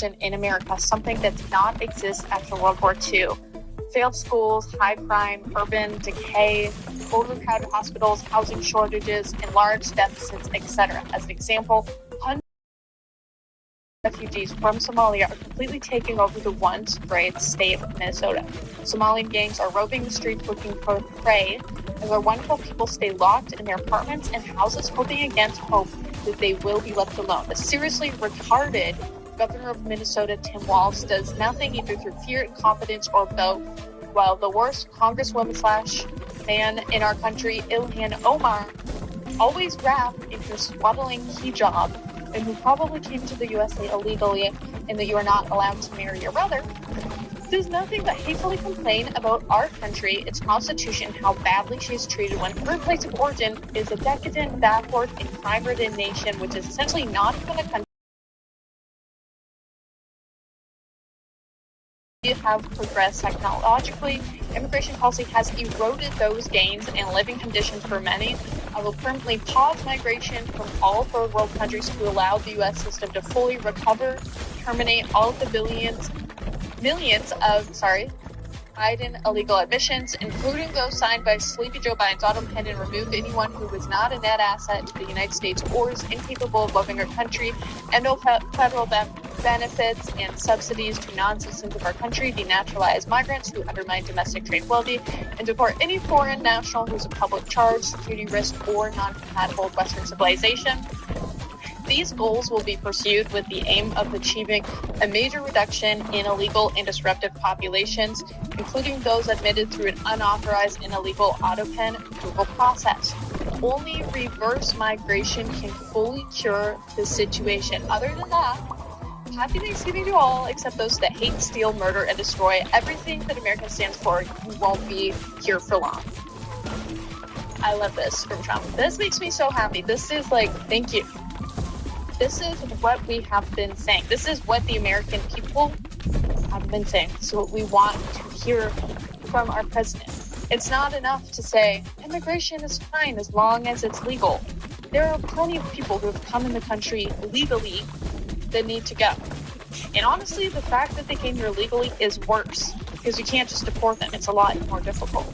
reduction in America, something that did not exist after World War II. Failed schools, high crime, urban decay, overcrowded hospitals, housing shortages, enlarged deficits, etc. As an example, hundreds of refugees from Somalia are completely taking over the once great state of Minnesota. Somalian gangs are roving the streets looking for prey, as our wonderful people stay locked in their apartments and houses, hoping against hope that they will be left alone. The seriously retarded governor of Minnesota, Tim Walz, does nothing either through fear, incompetence, or both, while the worst congresswoman/man in our country, Ilhan Omar, always wrapped in her swaddling hijab, and who probably came to the USA illegally, and that you are not allowed to marry your brother, does nothing but hatefully complain about our country, its constitution, how badly she is treated when her place of origin is a decadent, backward, and crime-ridden nation, which is essentially not even a country. Have progressed technologically. Immigration policy has eroded those gains and living conditions for many. I will permanently pause migration from all third world countries to allow the U.S. system to fully recover, terminate all of the millions of Biden illegal admissions, including those signed by Sleepy Joe Biden's auto pen, and remove anyone who is not a net asset to the United States or is incapable of loving our country, and no federal benefits and subsidies to non-citizens of our country, denaturalize migrants who undermine domestic tranquility, and deport any foreign national who is a public charge, security risk, or non-compatible with Western civilization. These goals will be pursued with the aim of achieving a major reduction in illegal and disruptive populations, including those admitted through an unauthorized and illegal auto pen approval process. Only reverse migration can fully cure the situation. Other than that, happy Thanksgiving to all, except those that hate, steal, murder, and destroy everything that America stands for. You won't be here for long. I love this from Trump. This makes me so happy. This is like, thank you. This is what we have been saying. This is what the American people have been saying. This is what we want to hear from our president. It's not enough to say immigration is fine as long as it's legal. There are plenty of people who have come in the country legally that need to go. And honestly, the fact that they came here legally is worse, because you can't just deport them. It's a lot more difficult.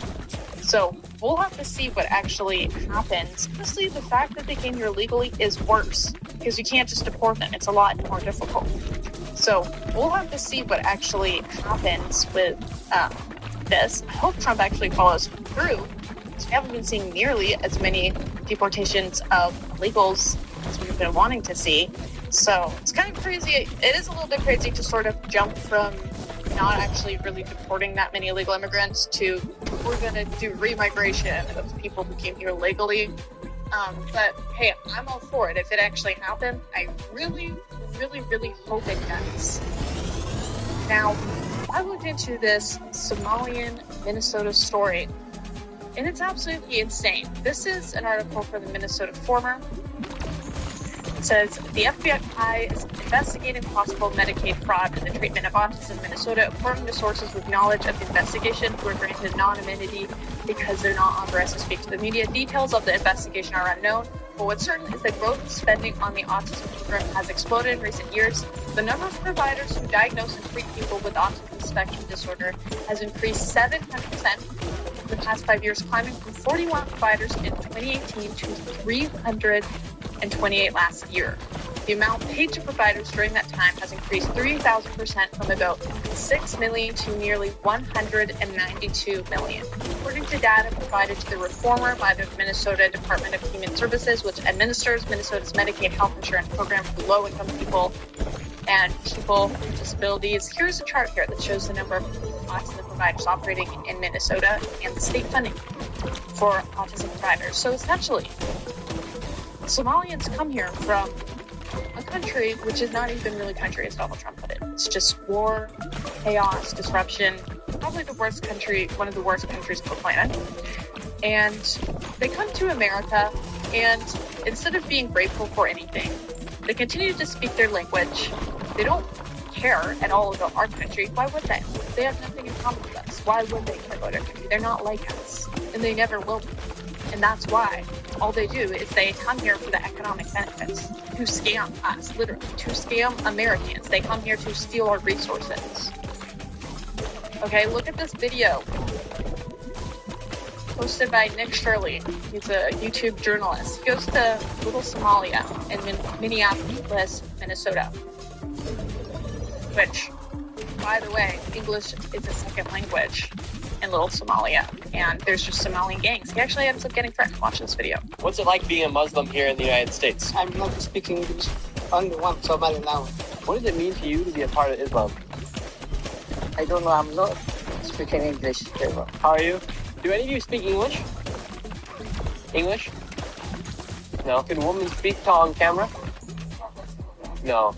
So we'll have to see what actually happens. Honestly, the fact that they came here legally is worse, because you can't just deport them. It's a lot more difficult. So we'll have to see what actually happens with this. I hope Trump actually follows through, because we haven't been seeing nearly as many deportations of illegals as we've been wanting to see. So it's kind of crazy. It is a little bit crazy to sort of jump from not actually really deporting that many illegal immigrants to we're going to do remigration of people who came here legally. But hey, I'm all for it. If it actually happened, I really, really, really hope it does. Now, I looked into this Somalian Minnesota story, and it's absolutely insane. This is an article from the Minnesota Informer. It says, the FBI is investigating possible Medicaid fraud in the treatment of autism in Minnesota, according to sources with knowledge of the investigation who are granted anonymity because they're not authorized to speak to the media. Details of the investigation are unknown, but what's certain is that growth of spending on the autism program has exploded in recent years. The number of providers who diagnose and treat people with autism spectrum disorder has increased 700% in the past 5 years, climbing from 41 providers in 2018 to 328 last year. The amount paid to providers during that time has increased 3,000% from about 6 million to nearly 192 million. According to data provided to the Reformer by the Minnesota Department of Human Services, which administers Minnesota's Medicaid health insurance program for low-income people and people with disabilities, here's a chart here that shows the number of autism providers operating in Minnesota and the state funding for autism providers. So essentially, Somalians come here from a country which is not even really country, as Donald Trump put it. It's just war, chaos, disruption, probably the worst country, one of the worst countries on the planet. And they come to America, and instead of being grateful for anything, they continue to speak their language. They don't care at all about our country. Why would they? They have nothing in common with us. Why would they care about our country? They're not like us, and they never will be. And that's why all they do is they come here for the economic benefits, to scam us, literally, to scam Americans. They come here to steal our resources. Okay, look at this video posted by Nick Shirley. He's a YouTube journalist. He goes to Little Somalia in Minneapolis, Minnesota, which, by the way, English is a second language in Little Somalia, and there's just Somali gangs. He actually ends up getting threatened. Watch this video. What's it like being a Muslim here in the United States? I'm not speaking English, only one Somali now. What does it mean to you to be a part of Islam? I don't know, I'm not speaking English very well. How are you? Do any of you speak English? English? No. Can a woman speak to on camera? No.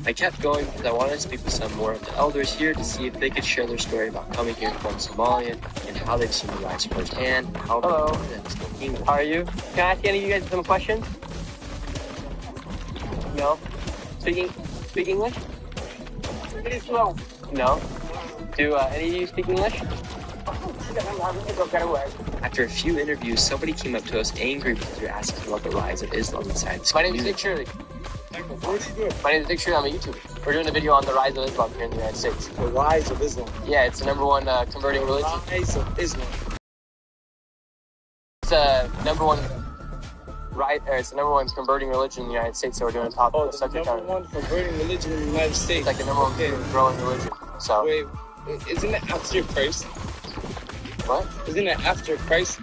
I kept going because I wanted to speak with some more of the elders here to see if they could share their story about coming here from Somalia and how they've seen the rise firsthand. Hello. How are you? Can I ask any of you guys some questions? No? Speak English? Very slow. No. Do any of you speak English? After a few interviews, somebody came up to us angry because we were asking about the rise of Islam inside the My name is community. Nick Shirley. My name is Nick Shirley. I'm a YouTuber. We're doing a video on the rise of Islam here in the United States. The rise of Islam. Yeah, it's the number one converting religion. Rise of Islam. It's the number one it's the number one converting religion in the United States. So we're doing a top Oh, the subject number on it. one converting religion in the United States. It's like the number one growing religion. So Wait, isn't it after Christ? what? Isn't it after Christ?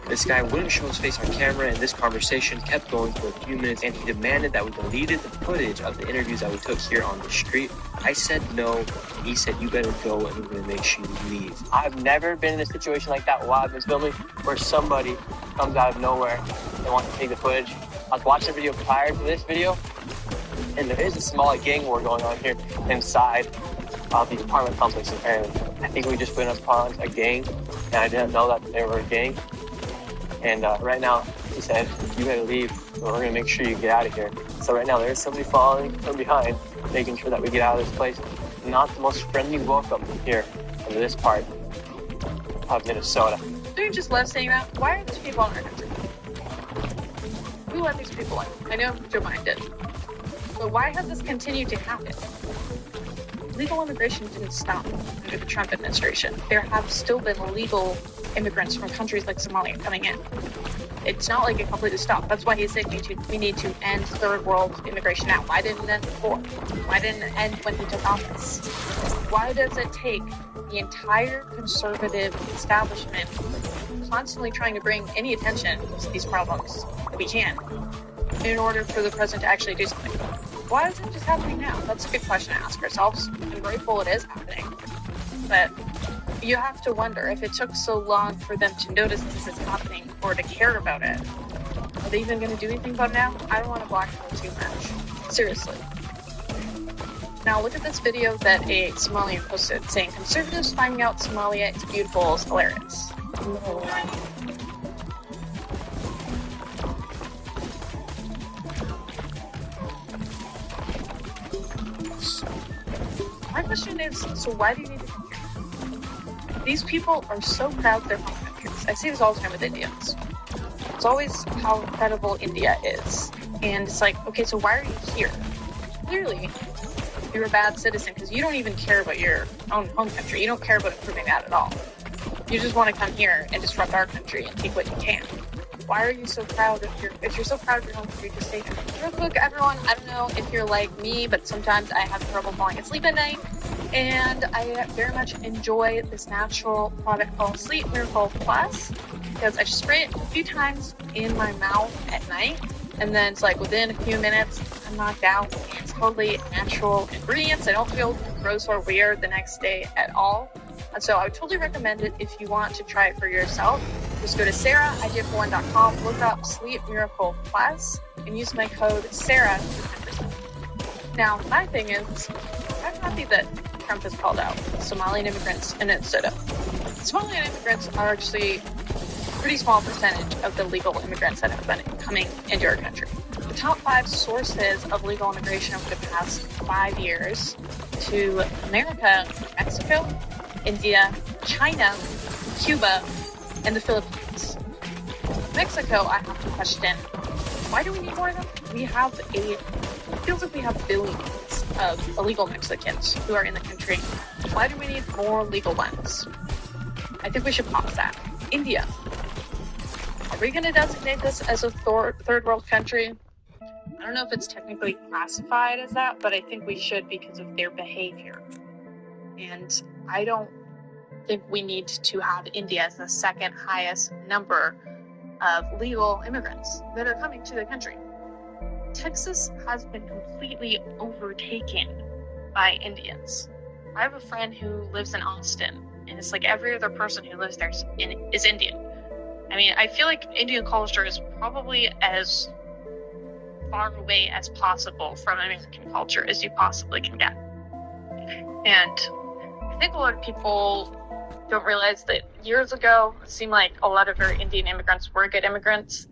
This guy wouldn't show his face on camera, and this conversation kept going for a few minutes, and he demanded that we deleted the footage of the interviews that we took here on the street. I said no, and he said, you better go, and we're going to make sure you leave. I've never been in a situation like that while I've been filming, where somebody comes out of nowhere and wants to take the footage. I was watching a video prior to this video, and there is a small gang war going on here inside of the apartment complex, and I think we just went upon a gang, and I didn't know that they were a gang. And right now, he said, you better leave, or we're going to make sure you get out of here. So right now, there's somebody following from behind, making sure that we get out of this place. Not the most friendly welcome here in this part of Minnesota. Don't you just love saying that? Why are these people in our country? Who let these people in? I know Joe Biden did. But why has this continued to happen? Legal immigration didn't stop under the Trump administration. There have still been illegal immigrants from countries like Somalia coming in. It's not like it completely stopped. That's why he said we need to end third world immigration now. Why didn't it end before? Why didn't it end when he took office? Why does it take the entire conservative establishment constantly trying to bring any attention to these problems that we can in order for the president to actually do something? Why is it just happening now? That's a good question to ask ourselves. I'm grateful it is happening. But you have to wonder, if it took so long for them to notice this is happening or to care about it, are they even going to do anything about it now? I don't want to blackmail too much. Seriously. Now look at this video that a Somalian posted saying, conservatives finding out Somalia is beautiful is hilarious. My question is, so why do you need to come here? These people are so proud of their home countries. I see this all the time with Indians. It's always how incredible India is. And it's like, okay, so why are you here? Clearly, you're a bad citizen because you don't even care about your own home country. You don't care about improving that at all. You just want to come here and disrupt our country and take what you can. Why are you so proud of if you're so proud of your home country, just stay here. Real quick, everyone, I don't know if you're like me, but sometimes I have trouble falling asleep at night. And I very much enjoy this natural product called Sleep Miracle Plus because I just spray it a few times in my mouth at night. And then it's like within a few minutes, I'm knocked out. It's totally natural ingredients. I don't feel gross or weird the next day at all. And so I would totally recommend it if you want to try it for yourself. Just go to SarahIdeaFor1.com, look up Sleep Miracle Plus, and use my code Sarah for 10%. Now, my thing is, I'm happy that Trump has called out Somalian immigrants in Minnesota. Somalian immigrants are actually a pretty small percentage of the legal immigrants that have been coming into our country. The top 5 sources of legal immigration over the past 5 years to America, Mexico, India, China, Cuba, and the Philippines. Mexico, I have to question, why do we need more of them? It feels like we have billions of illegal Mexicans who are in the country. Why do we need more legal ones? I think we should pause that. India. Are we going to designate this as a third world country? I don't know if it's technically classified as that, but I think we should because of their behavior. And I don't think we need to have India as the second highest number of legal immigrants that are coming to the country. Texas has been completely overtaken by Indians. I have a friend who lives in Austin, and it's like every other person who lives there is Indian. I mean, I feel like Indian culture is probably as far away as possible from American culture as you possibly can get. And I think a lot of people don't realize that years ago, it seemed like a lot of our Indian immigrants were good immigrants,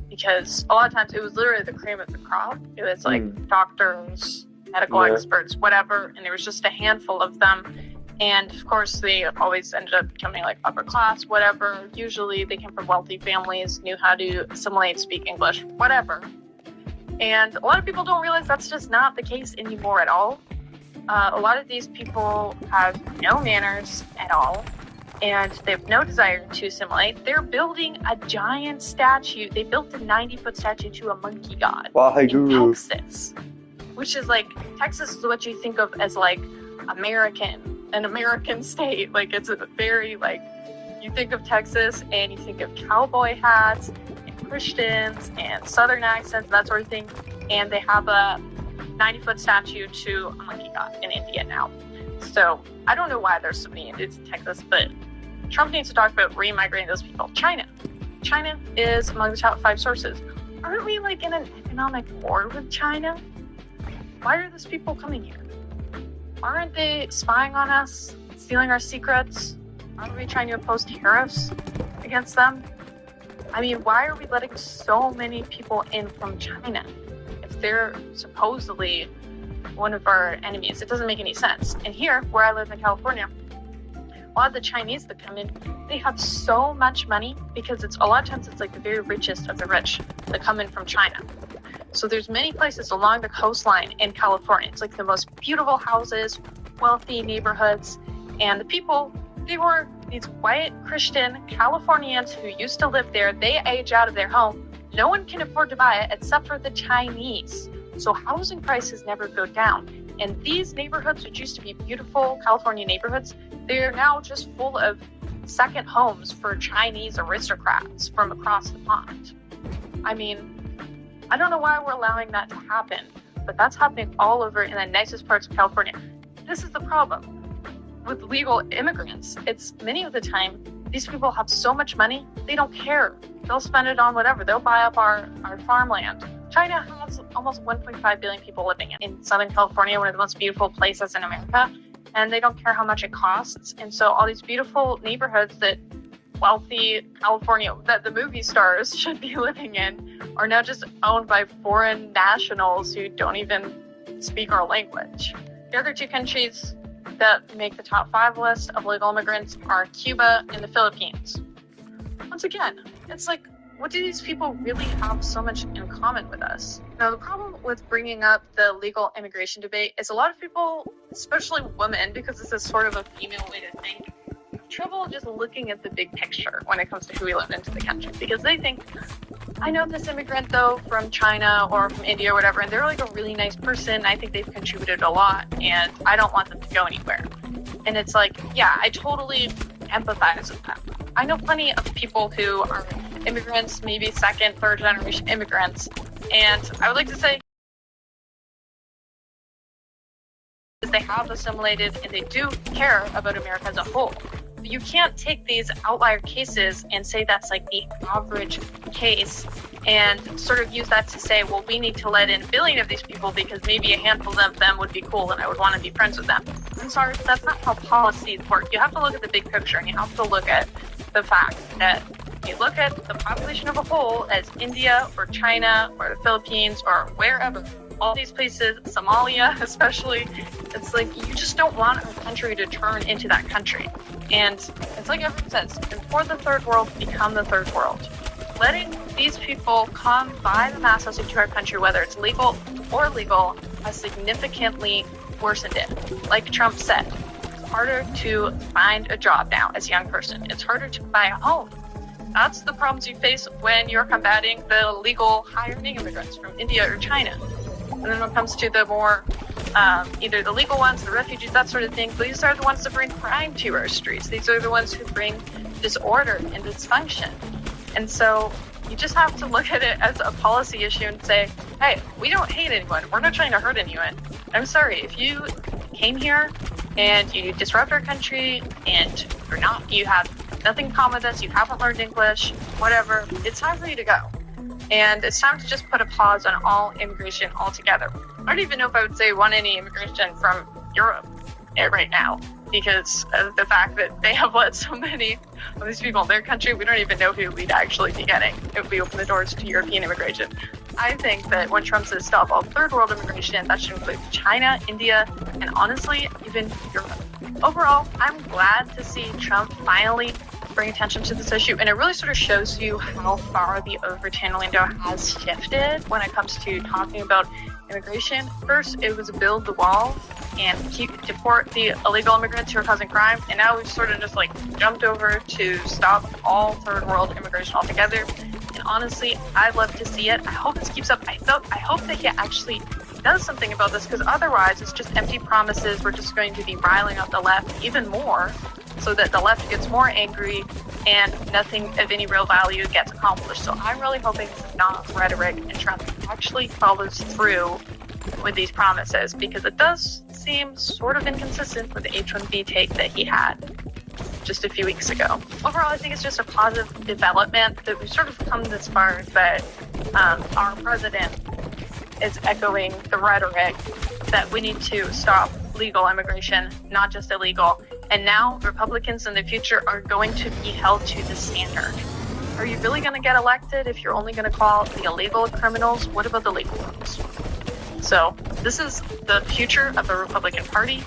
because a lot of times it was literally the cream of the crop. It was like doctors, medical experts, whatever, and there was just a handful of them. And of course, they always ended up becoming like upper class, whatever. Usually they came from wealthy families, knew how to assimilate, speak English, whatever. And a lot of people don't realize that's just not the case anymore at all. A lot of these people have no manners at all, and they have no desire to assimilate. They're building a giant statue. They built a 90-foot statue to a monkey god in Texas, which is like, Texas is what you think of as like an American state. Like, it's a very, like, you think of Texas and you think of cowboy hats and Christians and Southern accents, that sort of thing. And they have a 90-foot statue to a monkey god in India now. So I don't know why there's so many Indians in Texas, but Trump needs to talk about re-migrating those people. China is among the top 5 sources. Aren't we like in an economic war with China? Why are those people coming here? Aren't they spying on us, stealing our secrets? Aren't we trying to impose tariffs against them? I mean, why are we letting so many people in from China if they're supposedly one of our enemies? It doesn't make any sense. And here, where I live in California, a lot of the Chinese that come in, they have so much money because a lot of times it's like the very richest of the rich that come in from China. So there's many places along the coastline in California. It's like the most beautiful houses, wealthy neighborhoods, and the people, they were these white Christian Californians who used to live there. They age out of their home. No one can afford to buy it except for the Chinese. So housing prices never go down. And these neighborhoods, which used to be beautiful California neighborhoods, they're now just full of second homes for Chinese aristocrats from across the pond. I mean, I don't know why we're allowing that to happen, but that's happening all over in the nicest parts of California. This is the problem with legal immigrants. It's many of the time, these people have so much money, they don't care. They'll spend it on whatever. They'll buy up our farmland. China has almost 1.5 billion people living in Southern California, one of the most beautiful places in America, and they don't care how much it costs. And so all these beautiful neighborhoods that wealthy California, that the movie stars should be living in, are now just owned by foreign nationals who don't even speak our language. The other 2 countries that make the top 5 list of legal immigrants are Cuba and the Philippines. Once again, it's like, what do these people really have so much in common with us? Now, the problem with bringing up the legal immigration debate is a lot of people, especially women, because this is sort of a female way to think, have trouble just looking at the big picture when it comes to who we let into the country. Because they think, I know this immigrant, though, from China or from India or whatever, and they're like a really nice person. I think they've contributed a lot, and I don't want them to go anywhere. And it's like, yeah, I totally empathize with them. I know plenty of people who are immigrants, maybe 2nd, 3rd generation immigrants, and I would like to say they have assimilated and they do care about America as a whole. But you can't take these outlier cases and say that's like the average case and sort of use that to say, well, we need to let in a billion of these people because maybe a handful of them would be cool and I would want to be friends with them. I'm sorry, but that's not how policies work. You have to look at the big picture, and you have to look at the fact that you look at the population of a whole as India or China or the Philippines or wherever, all these places, Somalia especially, it's like you just don't want our country to turn into that country. And it's like everyone says, before the third world become the third world. Letting these people come by the masses into our country, whether it's legal or illegal, has significantly worsened it. Like Trump said, it's harder to find a job now as a young person. It's harder to buy a home. That's the problems you face when you're combating the illegal hiring immigrants from India or China. And then when it comes to the more, either the legal ones, the refugees, that sort of thing, these are the ones that bring crime to our streets. These are the ones who bring disorder and dysfunction. And so you just have to look at it as a policy issue and say, hey, we don't hate anyone. We're not trying to hurt anyone. I'm sorry, if you came here and you disrupt our country and you have nothing in common with us, you haven't learned English, whatever, it's time for you to go. And it's time to just put a pause on all immigration altogether. I don't even know if I would say want any immigration from Europe right now, because of the fact that they have let so many of these people in their country. We don't even know who we'd actually be getting if we open the doors to European immigration. I think that when Trump says stop all third world immigration, that should include China, India, and honestly, even Europe. Overall, I'm glad to see Trump finally bring attention to this issue, and it really sort of shows you how far the overturn window has shifted when it comes to talking about immigration. First, it was build the wall and deport the illegal immigrants who are causing crime, and now we've sort of just like jumped over to stop all third world immigration altogether. And honestly, I'd love to see it. I hope this keeps up. I hope that he actually does something about this, because otherwise it's just empty promises. We're just going to be riling up the left even more, so that the left gets more angry and nothing of any real value gets accomplished. So I'm really hoping it's not rhetoric and Trump actually follows through with these promises, because it does seem sort of inconsistent with the H-1B take that he had just a few weeks ago. Overall, I think it's just a positive development that we've sort of come this far, that our president is echoing the rhetoric that we need to stop legal immigration, not just illegal. And now Republicans in the future are going to be held to the standard. Are you really going to get elected if you're only going to call the illegal criminals? What about the legal ones? So this is the future of the Republican Party,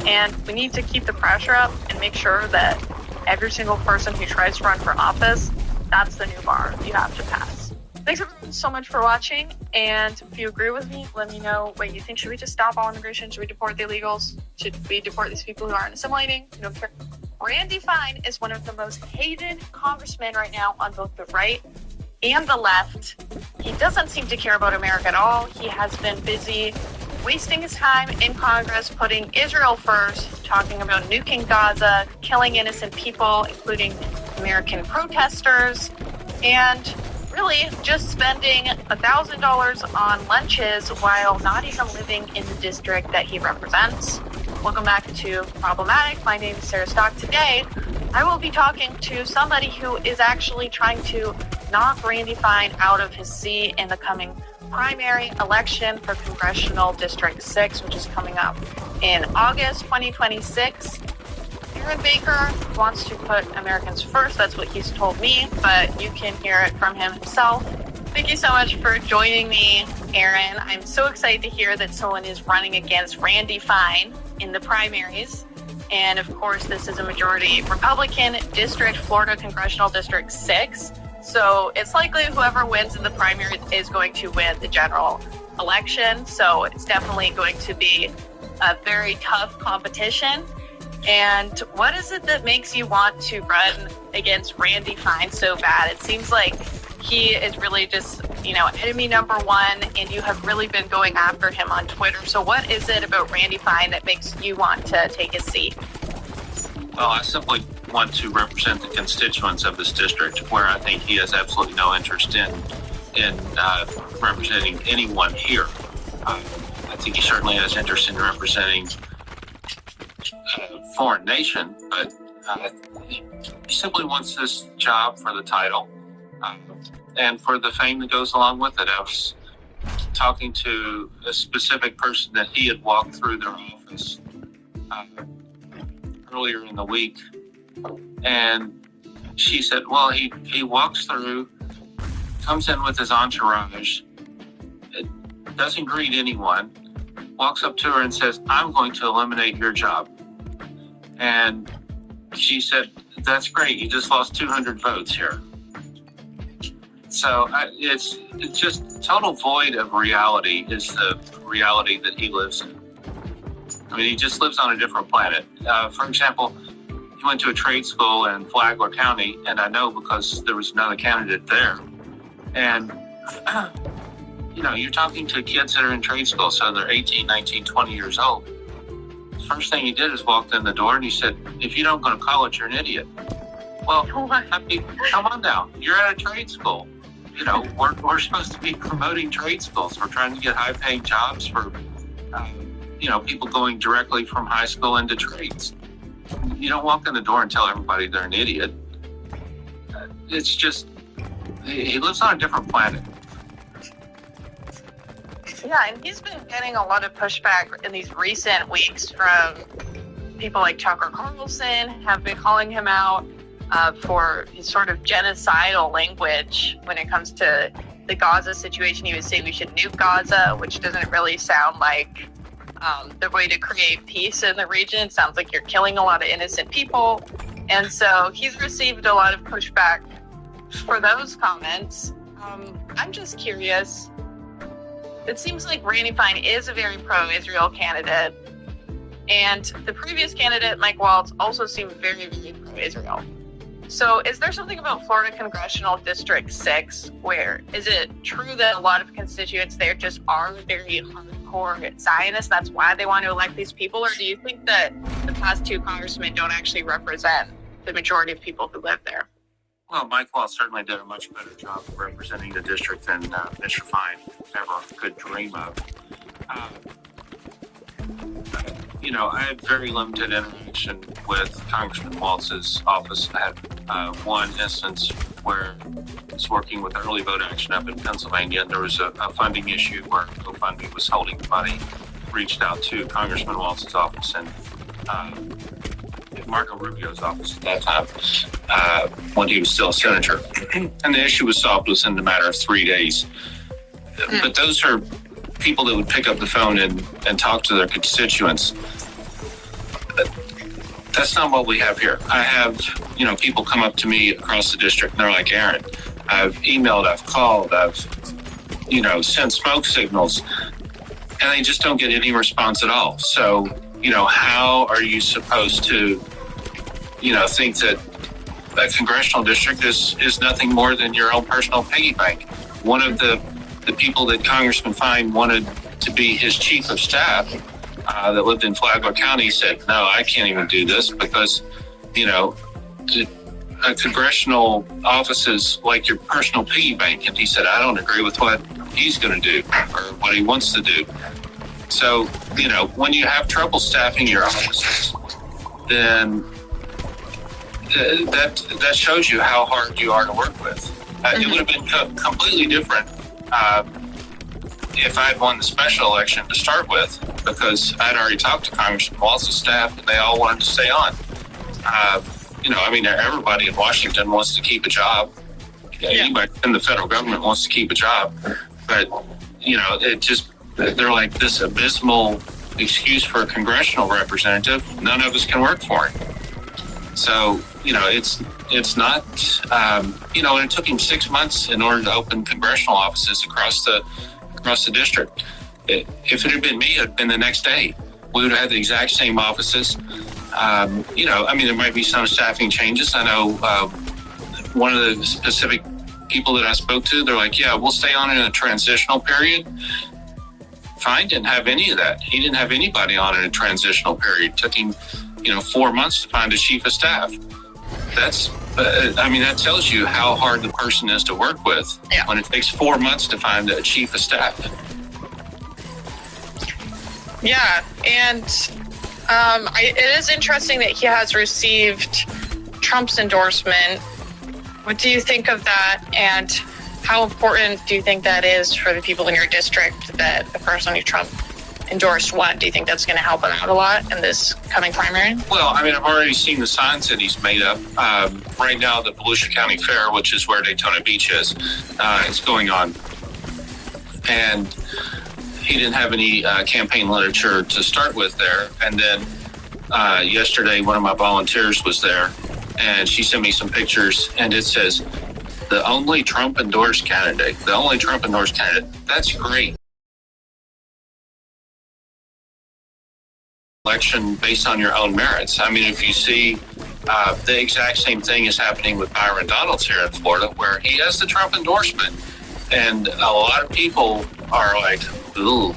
and we need to keep the pressure up and make sure that every single person who tries to run for office, that's the new bar you have to pass. Thanks everyone so much for watching, and if you agree with me, let me know what you think. Should we just stop all immigration? Should we deport the illegals? Should we deport these people who aren't assimilating? You know, Randy Fine is one of the most hated congressmen right now on both the right and the left. He doesn't seem to care about America at all. He has been busy wasting his time in Congress, putting Israel first, talking about nuking Gaza, killing innocent people, including American protesters, and really just spending $1,000 on lunches while not even living in the district that he represents. Welcome back to Problematic. My name is Sarah Stock. Today, I will be talking to somebody who is actually trying to knock Randy Fine out of his seat in the coming primary election for Congressional District 6, which is coming up in August 2026. Aaron Baker wants to put Americans first. That's what he's told me, but you can hear it from him himself. Thank you so much for joining me, Aaron. I'm so excited to hear that someone is running against Randy Fine in the primaries. And of course, this is a majority Republican district, Florida Congressional District 6. So it's likely whoever wins in the primary is going to win the general election. So it's definitely going to be a very tough competition. And what is it that makes you want to run against Randy Fine so bad? It seems like he is really just, enemy number one, and you have really been going after him on Twitter. So what is it about Randy Fine that makes you want to take his seat? Well, I simply want to represent the constituents of this district, where I think he has absolutely no interest in representing anyone here. I think he certainly has interest in representing a foreign nation, but he simply wants this job for the title and for the fame that goes along with it. I was talking to a specific person that he had walked through their office earlier in the week, and she said, well, he walks through, comes in with his entourage, doesn't greet anyone, walks up to her and says, "I'm going to eliminate your job." And she said, "That's great. You just lost 200 votes here." So it's just total void of reality is the reality that he lives in. I mean, he just lives on a different planet. For example, he went to a trade school in Flagler County, and I know because there was another candidate there. And, you know, you're talking to kids that are in trade school, so they're 18, 19, 20 years old. The first thing he did is walked in the door and he said, "If you don't go to college, you're an idiot." Well, I mean, come on now. You're at a trade school. You know, we're supposed to be promoting trade schools. We're trying to get high-paying jobs for, you know, people going directly from high school into trades. You don't walk in the door and tell everybody they're an idiot. It's just, he lives on a different planet. Yeah, and he's been getting a lot of pushback in these recent weeks from people like Tucker Carlson have been calling him out for his sort of genocidal language when it comes to the Gaza situation. He was saying we should nuke Gaza, which doesn't really sound like the way to create peace in the region. It sounds like you're killing a lot of innocent people. And so he's received a lot of pushback for those comments. I'm just curious. It seems like Randy Fine is a very pro-Israel candidate. And the previous candidate, Mike Waltz, also seemed very, very pro-Israel. So is there something about Florida Congressional District 6 where is it true that a lot of constituents there just are very hardcore Zionists? That's why they want to elect these people? Or do you think that the past two congressmen don't actually represent the majority of people who live there? Well, Mike Waltz certainly did a much better job of representing the district than Mr. Fine ever could dream of. You know, I had very limited interaction with Congressman Waltz's office. I had one instance where I was working with Early Vote Action up in Pennsylvania, and there was a funding issue where GoFundMe was holding money. Reached out to Congressman Waltz's office and Marco Rubio's office at that time, when he was still a senator. And the issue was solved within a matter of 3 days. But those are people that would pick up the phone and talk to their constituents. That's not what we have here. I have, you know, people come up to me across the district and they're like, "Aaron, I've emailed, I've called, I've, you know, sent smoke signals," and they just don't get any response at all. So, you know, how are you supposed to, you know, think that a congressional district is nothing more than your own personal piggy bank? One of the people that Congressman Fine wanted to be his chief of staff that lived in Flagler County said, "No, I can't even do this because, you know, a congressional office is like your personal piggy bank." And he said, "I don't agree with what he's going to do or what he wants to do." So, you know, when you have trouble staffing your offices, then that shows you how hard you are to work with. It would have been completely different if I had won the special election to start with, because I'd already talked to Congressman Waltz's staff and they all wanted to stay on. You know, I mean, everybody in Washington wants to keep a job. Anybody in the federal government wants to keep a job. But, you know, they're like this abysmal excuse for a congressional representative. None of us can work for him. So, you know, it's not, you know, and it took him 6 months in order to open congressional offices across the district. If it had been me, it had been the next day. We would have had the exact same offices. You know, I mean, there might be some staffing changes. I know one of the specific people that I spoke to, they're like, "Yeah, we'll stay on in a transitional period." Fine didn't have any of that. He didn't have anybody on in a transitional period. It took him, you know, 4 months to find a chief of staff. That's, I mean, that tells you how hard the person is to work with when it takes 4 months to find a chief of staff. Yeah, and it is interesting that he has received Trump's endorsement. What do you think of that, and how important do you think that is for the people in your district that the person who Trump endorsed won? Do you think that's going to help him out a lot in this coming primary? Well, I mean, I've already seen the signs that he's made up. Right now, the Volusia County Fair, which is where Daytona Beach is going on. And he didn't have any campaign literature to start with there. And then yesterday, one of my volunteers was there, and she sent me some pictures, and it says, the only Trump-endorsed candidate. The only Trump-endorsed candidate. That's great. Election based on your own merits. I mean, if you see the exact same thing is happening with Byron Donalds here in Florida, where he has the Trump endorsement. And a lot of people are like, ooh.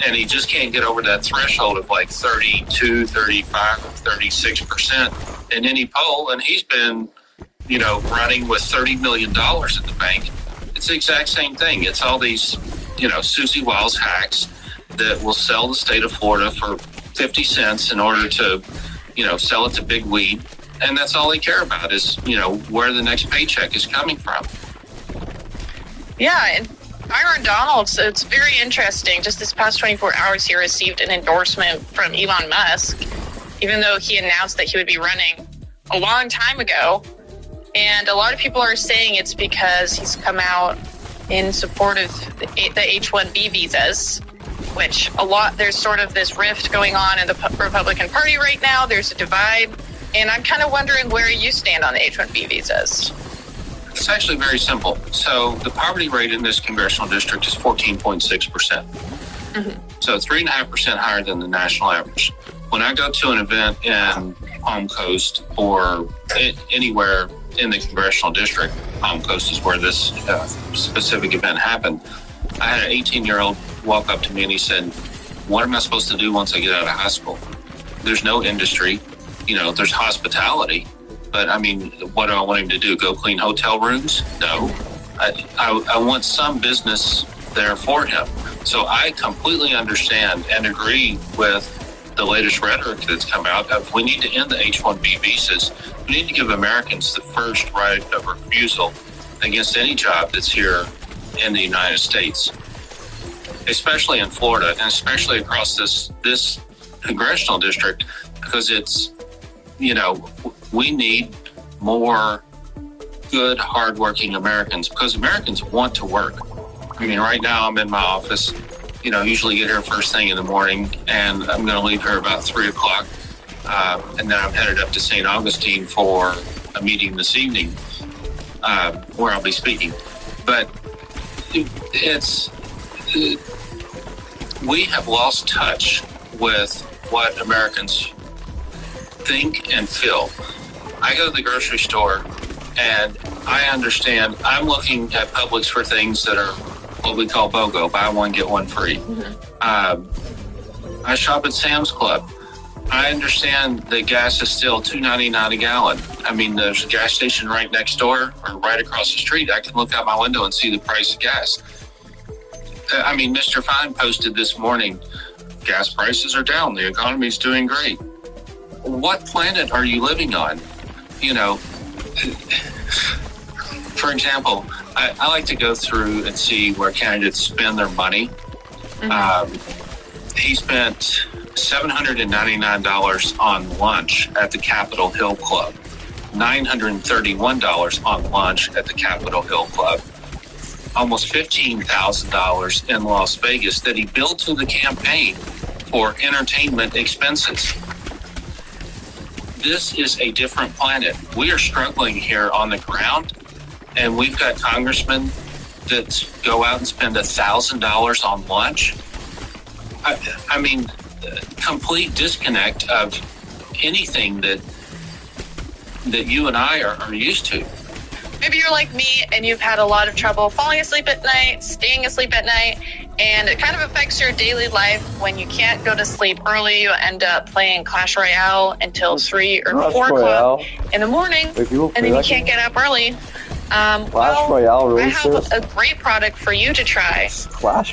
And he just can't get over that threshold of like 32, 35, 36% in any poll. And he's been, running with $30 million at the bank. It's the exact same thing. It's all these, Susie Wiles hacks that will sell the state of Florida for 50 cents in order to, sell it to big weed. And that's all they care about is, where the next paycheck is coming from. Yeah, and Byron Donalds, it's very interesting. Just this past 24 hours, he received an endorsement from Elon Musk, even though he announced that he would be running a long time ago. And a lot of people are saying it's because he's come out in support of the H-1B visas, which there's sort of this rift going on in the Republican Party right now. There's a divide. And I'm kind of wondering where you stand on the H-1B visas. It's actually very simple. So the poverty rate in this congressional district is 14.6%. Mm-hmm. So 3.5% higher than the national average. When I go to an event in Palm Coast or anywhere in the congressional district, Palm Coast is where this specific event happened, I had an 18-year-old walk up to me and he said, what am I supposed to do once I get out of high school? There's no industry, there's hospitality. But I mean, what do I want him to do? Go clean hotel rooms? No. I want some business there for him. So I completely understand and agree with the latest rhetoric that's come out of we need to end the H-1B visas. We need to give Americans the first right of refusal against any job that's here in the United States, especially in Florida and especially across this congressional district, because it's, we need more good, hardworking Americans because Americans want to work. I mean, right now I'm in my office, usually get here first thing in the morning, and I'm going to leave here about 3 o'clock. And then I'm headed up to St. Augustine for a meeting this evening where I'll be speaking. But we have lost touch with what Americans think and feel. I go to the grocery store and I understand I'm looking at Publix for things that are what we call BOGO, buy one, get one free. Mm-hmm. I shop at Sam's Club. I understand that gas is still $2.99 a gallon. I mean, there's a gas station right next door or right across the street. I can look out my window and see the price of gas. I mean, Mr. Fine posted this morning, gas prices are down. The economy's doing great. What planet are you living on? For example, I like to go through and see where candidates spend their money. Mm-hmm. He spent $799 on lunch at the Capitol Hill Club, $931 on lunch at the Capitol Hill Club, almost $15,000 in Las Vegas that he billed to the campaign for entertainment expenses. This is a different planet. We are struggling here on the ground, and we've got congressmen that go out and spend $1,000 on lunch. I mean, complete disconnect of anything that you and I are used to. Maybe you're like me and you've had a lot of trouble falling asleep at night, staying asleep at night, and it kind of affects your daily life when you can't go to sleep early. You end up playing Clash Royale until 3 or 4 o'clock in the morning, and then you can't get up early. Royale, really I have a great product for you to try. It's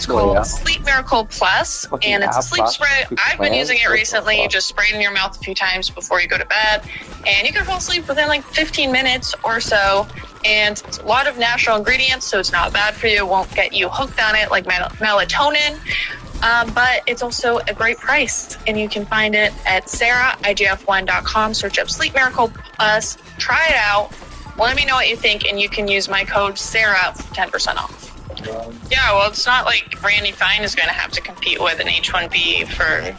called Sleep Miracle Plus, and it's a sleep spray. I've been using it recently. You just spray it in your mouth a few times before you go to bed, and you can fall asleep within like 15 minutes or so. And it's a lot of natural ingredients, so it's not bad for you. It won't get you hooked on it like melatonin. But it's also a great price, and you can find it at SarahIGF1.com. Search up Sleep Miracle Plus. Try it out. Let me know what you think, and you can use my code Sarah for 10% off. Yeah, well, it's not like Randy Fine is going to have to compete with an H-1B for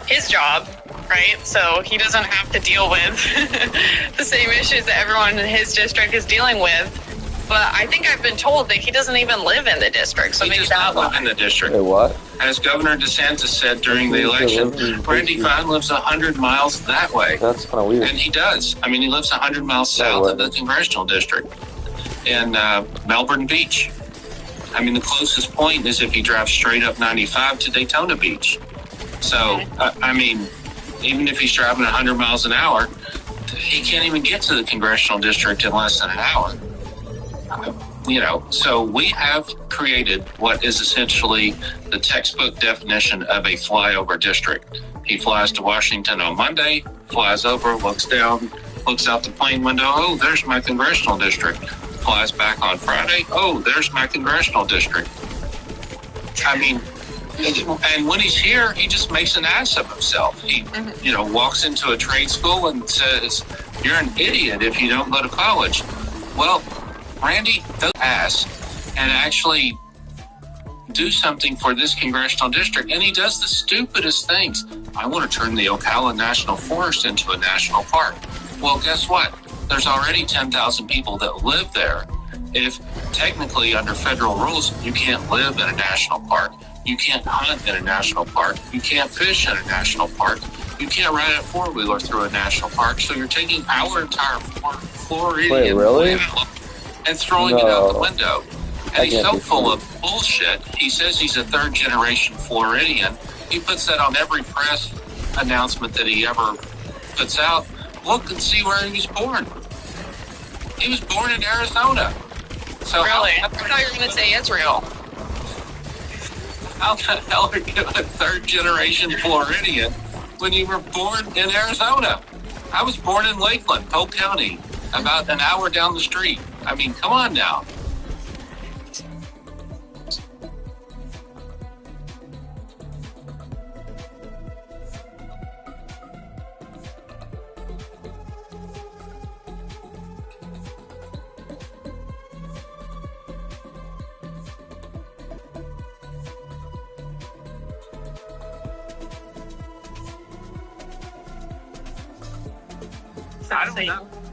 his job, right? So he doesn't have to deal with the same issues that everyone in his district is dealing with. But I think I've been told that he doesn't even live in the district. So He maybe does not that's live in the district. Wait, what? As Governor DeSantis said during the election, Randy Fine lives 100 miles that way. That's kind of weird. And he does. I mean, he lives 100 miles south of the congressional district in Melbourne Beach. I mean, the closest point is if he drives straight up 95 to Daytona Beach. So, I mean, even if he's driving 100 miles an hour, he can't even get to the congressional district in less than an hour. You know, so we have created what is essentially the textbook definition of a flyover district. He flies to Washington on Monday, flies over, looks down, looks out the plane window. Oh, there's my congressional district. Flies back on Friday. Oh, there's my congressional district. I mean, and when he's here, he just makes an ass of himself. He, you know, walks into a trade school and says, "You're an idiot if you don't go to college." Well, Randy does ass and actually do something for this congressional district, and he does the stupidest things. I want to turn the Ocala National Forest into a national park. Well, guess what? There's already 10,000 people that live there. If technically under federal rules, you can't live in a national park. You can't hunt in a national park. You can't fish in a national park. You can't ride a four-wheeler through a national park. So you're taking our entire Floridian and throwing it out the window. And he's so full of bullshit. He says he's a third-generation Floridian. He puts that on every press announcement that he ever puts out. Look and see where he was born. He was born in Arizona. So really? I thought you were going to say Israel. How the hell are you a third-generation Floridian when you were born in Arizona? I was born in Lakeland, Polk County, about an hour down the street. I mean, come on now.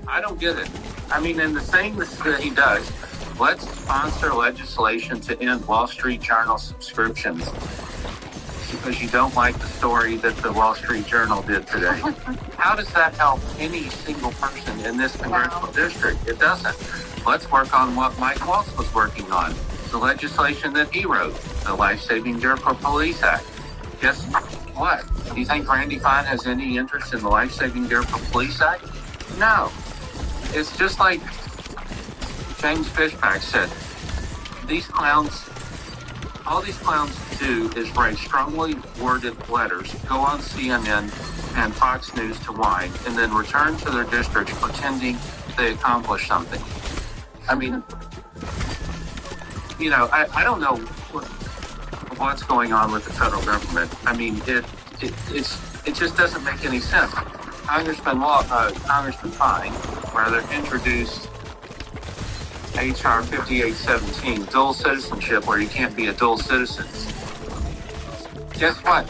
I don't get it. I mean, and the thing that he does, let's sponsor legislation to end Wall Street Journal subscriptions because you don't like the story that the Wall Street Journal did today. How does that help any single person in this congressional district? It doesn't. Let's work on what Mike Waltz was working on, the legislation that he wrote, the Life Saving Gear for Police Act. Guess what? Do you think Randy Fine has any interest in the Life Saving Gear for Police Act? No. It's just like James Fishback said. These clowns, all these clowns do is write strongly worded letters, go on CNN and Fox News to whine, and then return to their districts pretending they accomplished something. I mean, you know, I don't know what's going on with the federal government. I mean, it just doesn't make any sense. Congressman Fine, introduced H.R. 5817, dual citizenship, where you can't be a dual citizen. Guess what?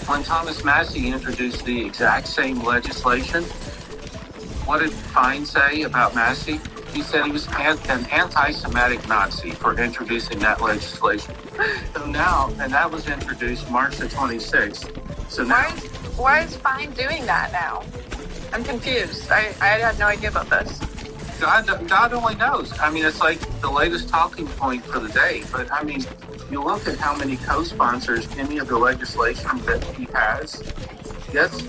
When Thomas Massey introduced the exact same legislation, what did Fine say about Massey? He said he was an anti-Semitic Nazi for introducing that legislation. So now, and that was introduced March the 26th. So now, Why is Fine doing that now? I'm confused. I had no idea about this. God only knows. I mean, it's like the latest talking point for the day. But, I mean, you look at how many co-sponsors any of the legislation that he has. Yes,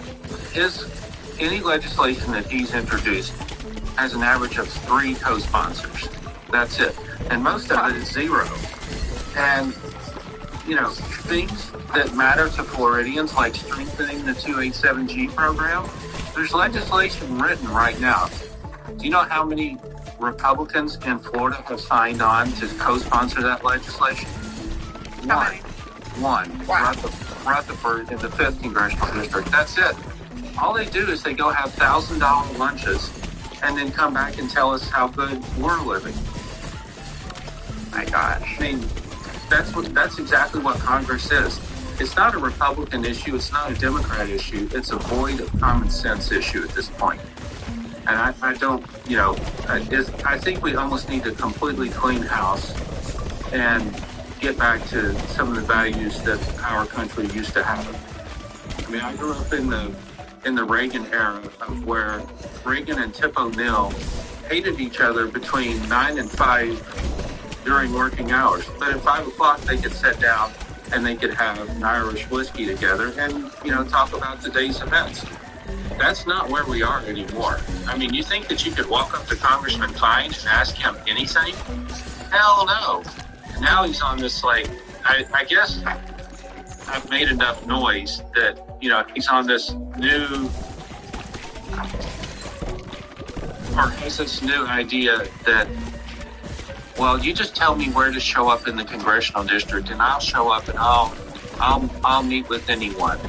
any legislation that he's introduced has an average of 3 co-sponsors. That's it. And most of it is 0. And, you know, things that matter to Floridians, like strengthening the 287G program, there's legislation written right now. Do you know how many Republicans in Florida have signed on to co-sponsor that legislation? One. Wow. Rutherford in the 5th Congressional District. That's it. All they do is they go have $1,000 lunches and then come back and tell us how good we're living. my gosh. I mean, that's exactly what Congress is. It's not a Republican issue. It's not a Democrat issue. It's a void of common sense issue at this point. And I don't, I think we almost need to completely clean house and get back to some of the values that our country used to have. I mean, I grew up in the Reagan era of where Reagan and Tip O'Neill hated each other between 9 and 5 during working hours. But at 5 o'clock, they could sit down and they could have an Irish whiskey together and, talk about today's events. That's not where we are anymore. I mean, you think that you could walk up to Congressman Fine and ask him anything? Hell no. Now he's on this, I guess I've made enough noise that, he's on this new, or has this new idea that, well, you just tell me where to show up in the congressional district and I'll show up and I'll meet with anyone.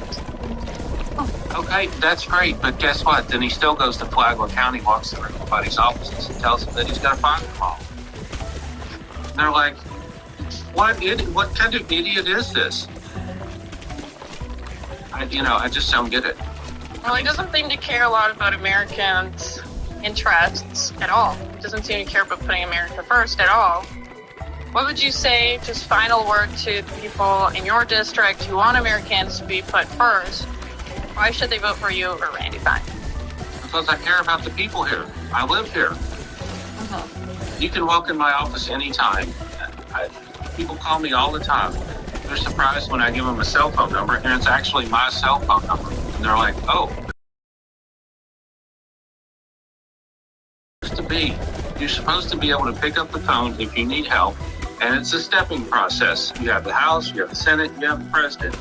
Okay, that's great, but guess what? Then he still goes to Flagler County, walks through everybody's offices and tells them that he's going to fire them all. They're like, what kind of idiot is this? I just don't get it. Well, he doesn't seem to care a lot about Americans' interests at all. He doesn't seem to care about putting America first at all. What would you say, just final word to the people in your district who want Americans to be put first? Why should they vote for you or Randy Fine? Because I care about the people here. I live here. Mm-hmm. You can walk in my office anytime. People call me all the time. They're surprised when I give them a cell phone number, and it's actually my cell phone number. And they're like, oh. You're supposed to be able to pick up the phone if you need help, and it's a stepping process. You have the House, you have the Senate, you have the President.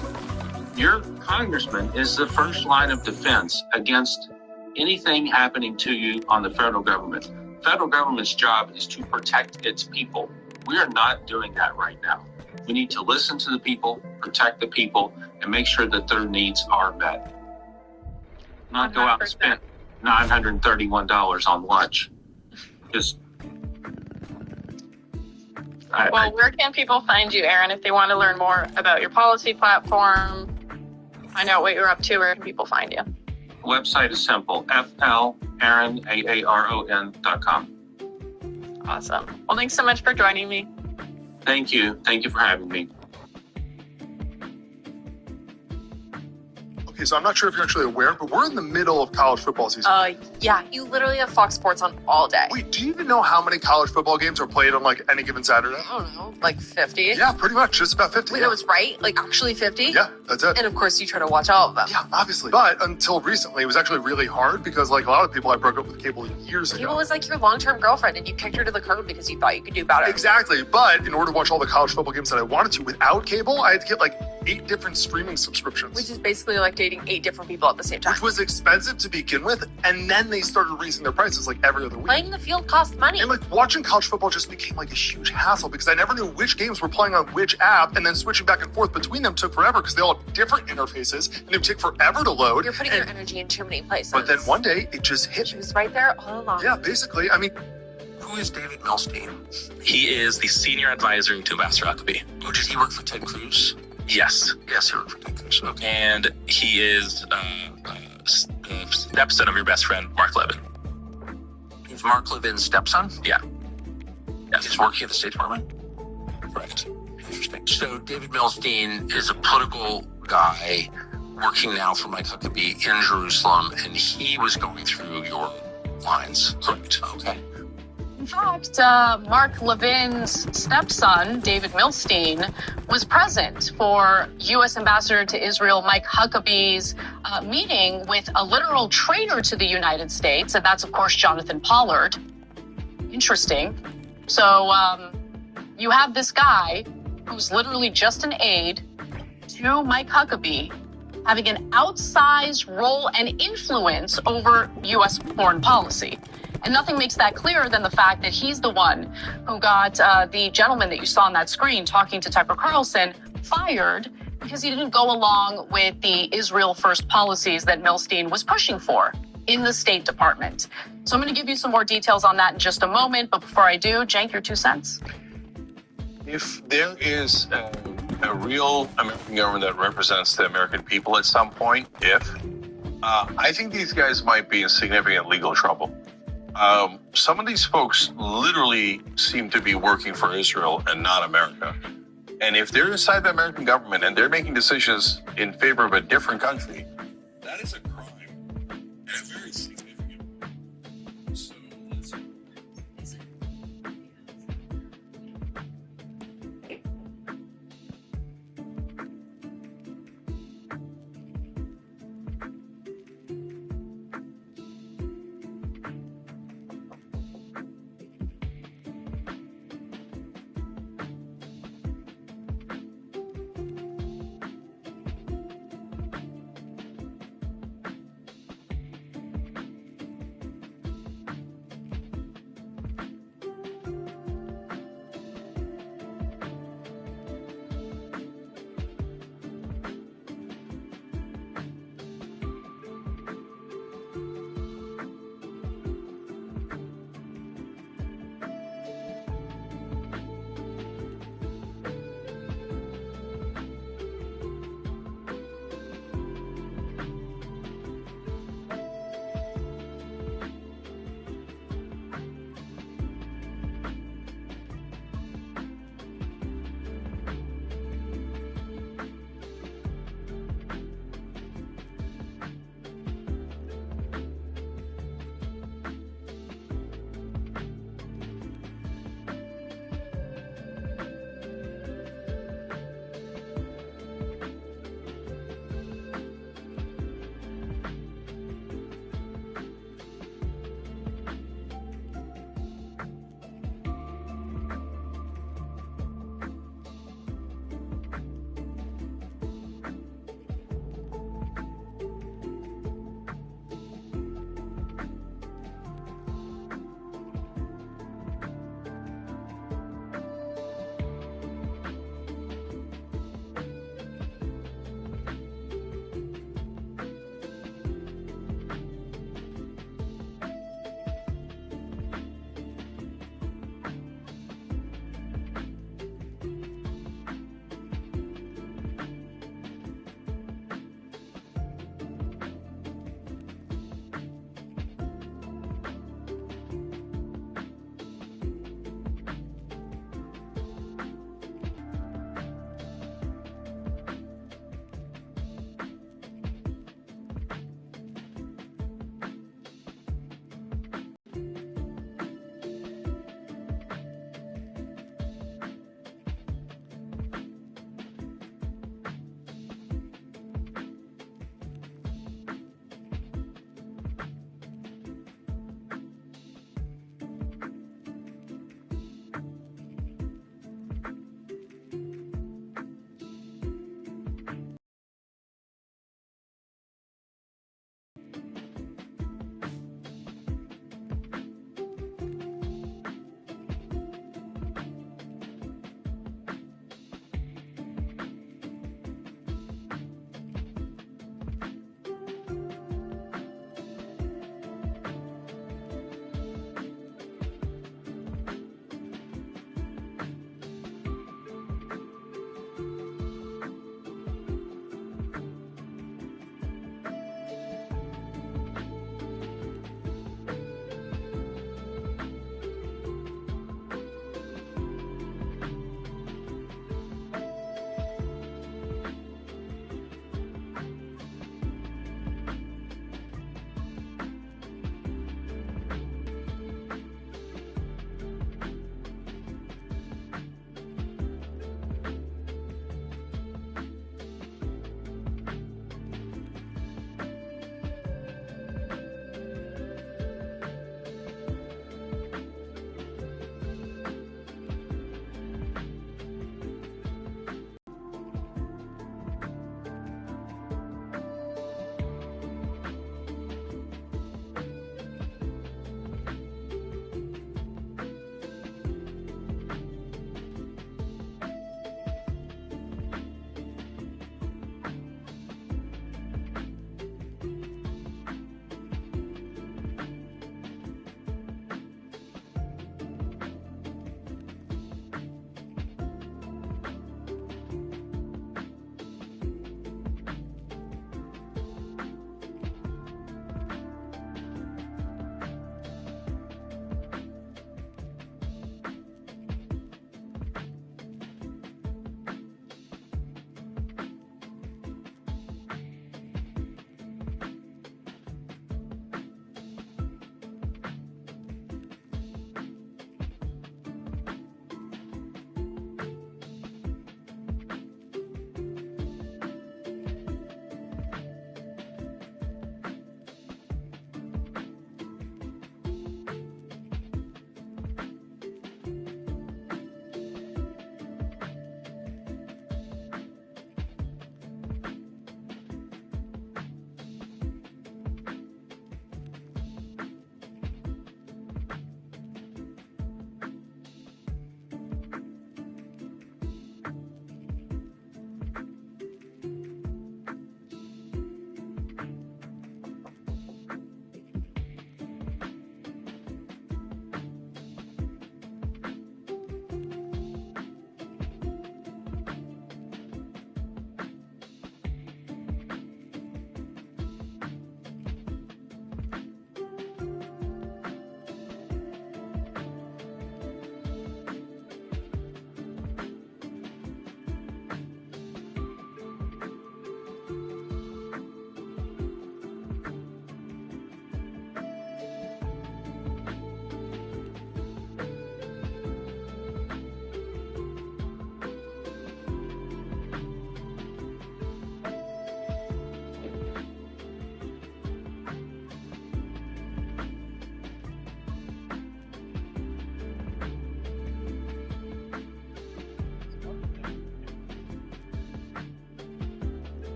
Your congressman is the first line of defense against anything happening to you on the federal government. Federal government's job is to protect its people. We are not doing that right now. We need to listen to the people, protect the people, and make sure that their needs are met. Not go out and spend $931 on lunch. Where can people find you, Aaron, if they want to learn more about your policy platform, find out what you're up to? Where can people find you? The website is simple, flaaron.com. Awesome. Well, thanks so much for joining me. Thank you. Thank you for having me. Okay, so I'm not sure if you're actually aware, but we're in the middle of college football season. Yeah, you literally have Fox Sports on all day. Wait, do you even know how many college football games are played on any given Saturday? I don't know, like 50? Yeah, pretty much, just about 50. Wait, that was right? Actually 50? Yeah, that's it. And of course you try to watch all of them. Yeah, obviously. But until recently, it was actually really hard because a lot of people, I broke up with cable years ago. Cable was your long-term girlfriend and you kicked her to the curb because you thought you could do better. Exactly, but in order to watch all the college football games that I wanted to without cable, I had to get 8 different streaming subscriptions. Which is basically like dating 8 different people at the same time. Which was expensive to begin with, and then they started raising their prices every other week. Playing the field costs money. And watching college football just became a huge hassle because I never knew which games were playing on which app, and then switching back and forth between them took forever because they all have different interfaces, and they would take forever to load. You're putting your energy in too many places. But then one day, it just hit. She was right there all along. Yeah, basically. Who is David Milstein? He is the senior advisor to Ambassador Huckabee. Oh, does he work for Ted Cruz? Yes. Yes, he works for Ted Cruz. Okay. And he is the stepson of your best friend, Mark Levin. Is Mark Levin's stepson? Yeah. Yes. He's working at the State Department? Correct. Interesting. So David Milstein is a political guy working now for Mike Huckabee in Jerusalem, and he was going through your lines. Correct. Okay. In fact, Mark Levin's stepson, David Milstein, was present for U.S. Ambassador to Israel Mike Huckabee's meeting with a literal traitor to the United States, and that's, of course, Jonathan Pollard. Interesting. So you have this guy who's literally just an aide to Mike Huckabee having an outsized role and influence over U.S. foreign policy. And nothing makes that clearer than the fact that he's the one who got the gentleman that you saw on that screen talking to Tucker Carlson fired because he didn't go along with the Israel first policies that Milstein was pushing for in the State Department. So I'm going to give you some more details on that in just a moment. But before I do, Cenk, your 2 cents. if there is a real American government that represents the American people at some point, I think these guys might be in significant legal trouble. Some of these folks literally seem to be working for Israel and not America. And if they're inside the American government and they're making decisions in favor of a different country, that is a crime. And a very significant one. So let's...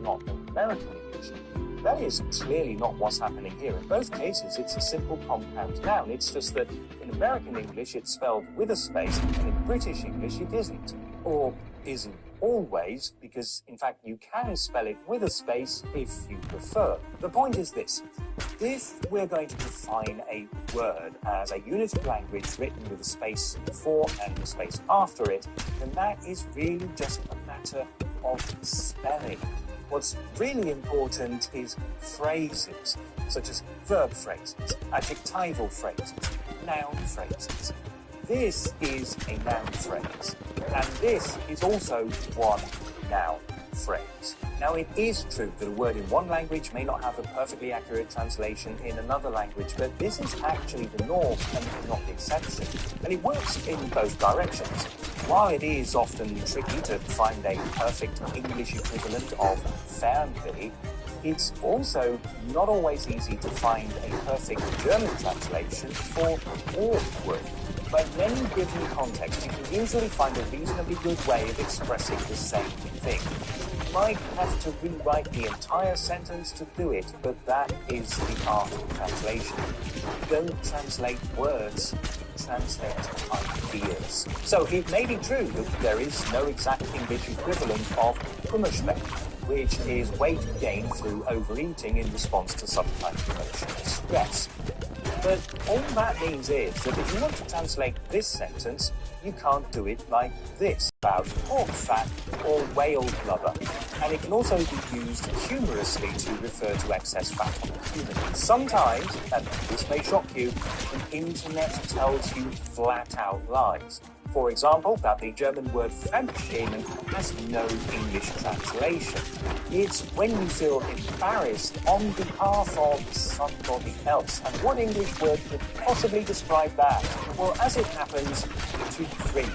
not American English. That is clearly not what's happening here. In both cases, it's a simple compound noun. It's just that in American English, it's spelled with a space, and in British English, it isn't. Or isn't always, because in fact you can spell it with a space if you prefer. The point is this: if we're going to define a word as a unit of language written with a space before and a space after it, then that is really just a matter of spelling. What's really important is phrases, such as verb phrases, adjectival phrases, noun phrases. This is a noun phrase, and this is also one noun phrase. Now, it is true that a word in one language may not have a perfectly accurate translation in another language, but this is actually the norm and not the exception. And it works in both directions. While it is often tricky to find a perfect English equivalent of Fernweh, it's also not always easy to find a perfect German translation for awkward. But in any given context, you can usually find a reasonably good way of expressing the same thing. You might have to rewrite the entire sentence to do it, but that is the art of translation. Don't translate words, translate ideas. So it may be true that there is no exact English equivalent of Kummerspeck, which is weight gained through overeating in response to some kind of emotional stress. But all that means is that if you want to translate this sentence, you can't do it like this, about pork fat or whale blubber. And it can also be used humorously to refer to excess fat on a human. Sometimes, and this may shock you, the internet tells you flat-out lies. For example, that the German word Fremdschämen has no English translation. It's when you feel embarrassed on behalf of somebody else. And what English word could possibly describe that? Well, as it happens, to cringe.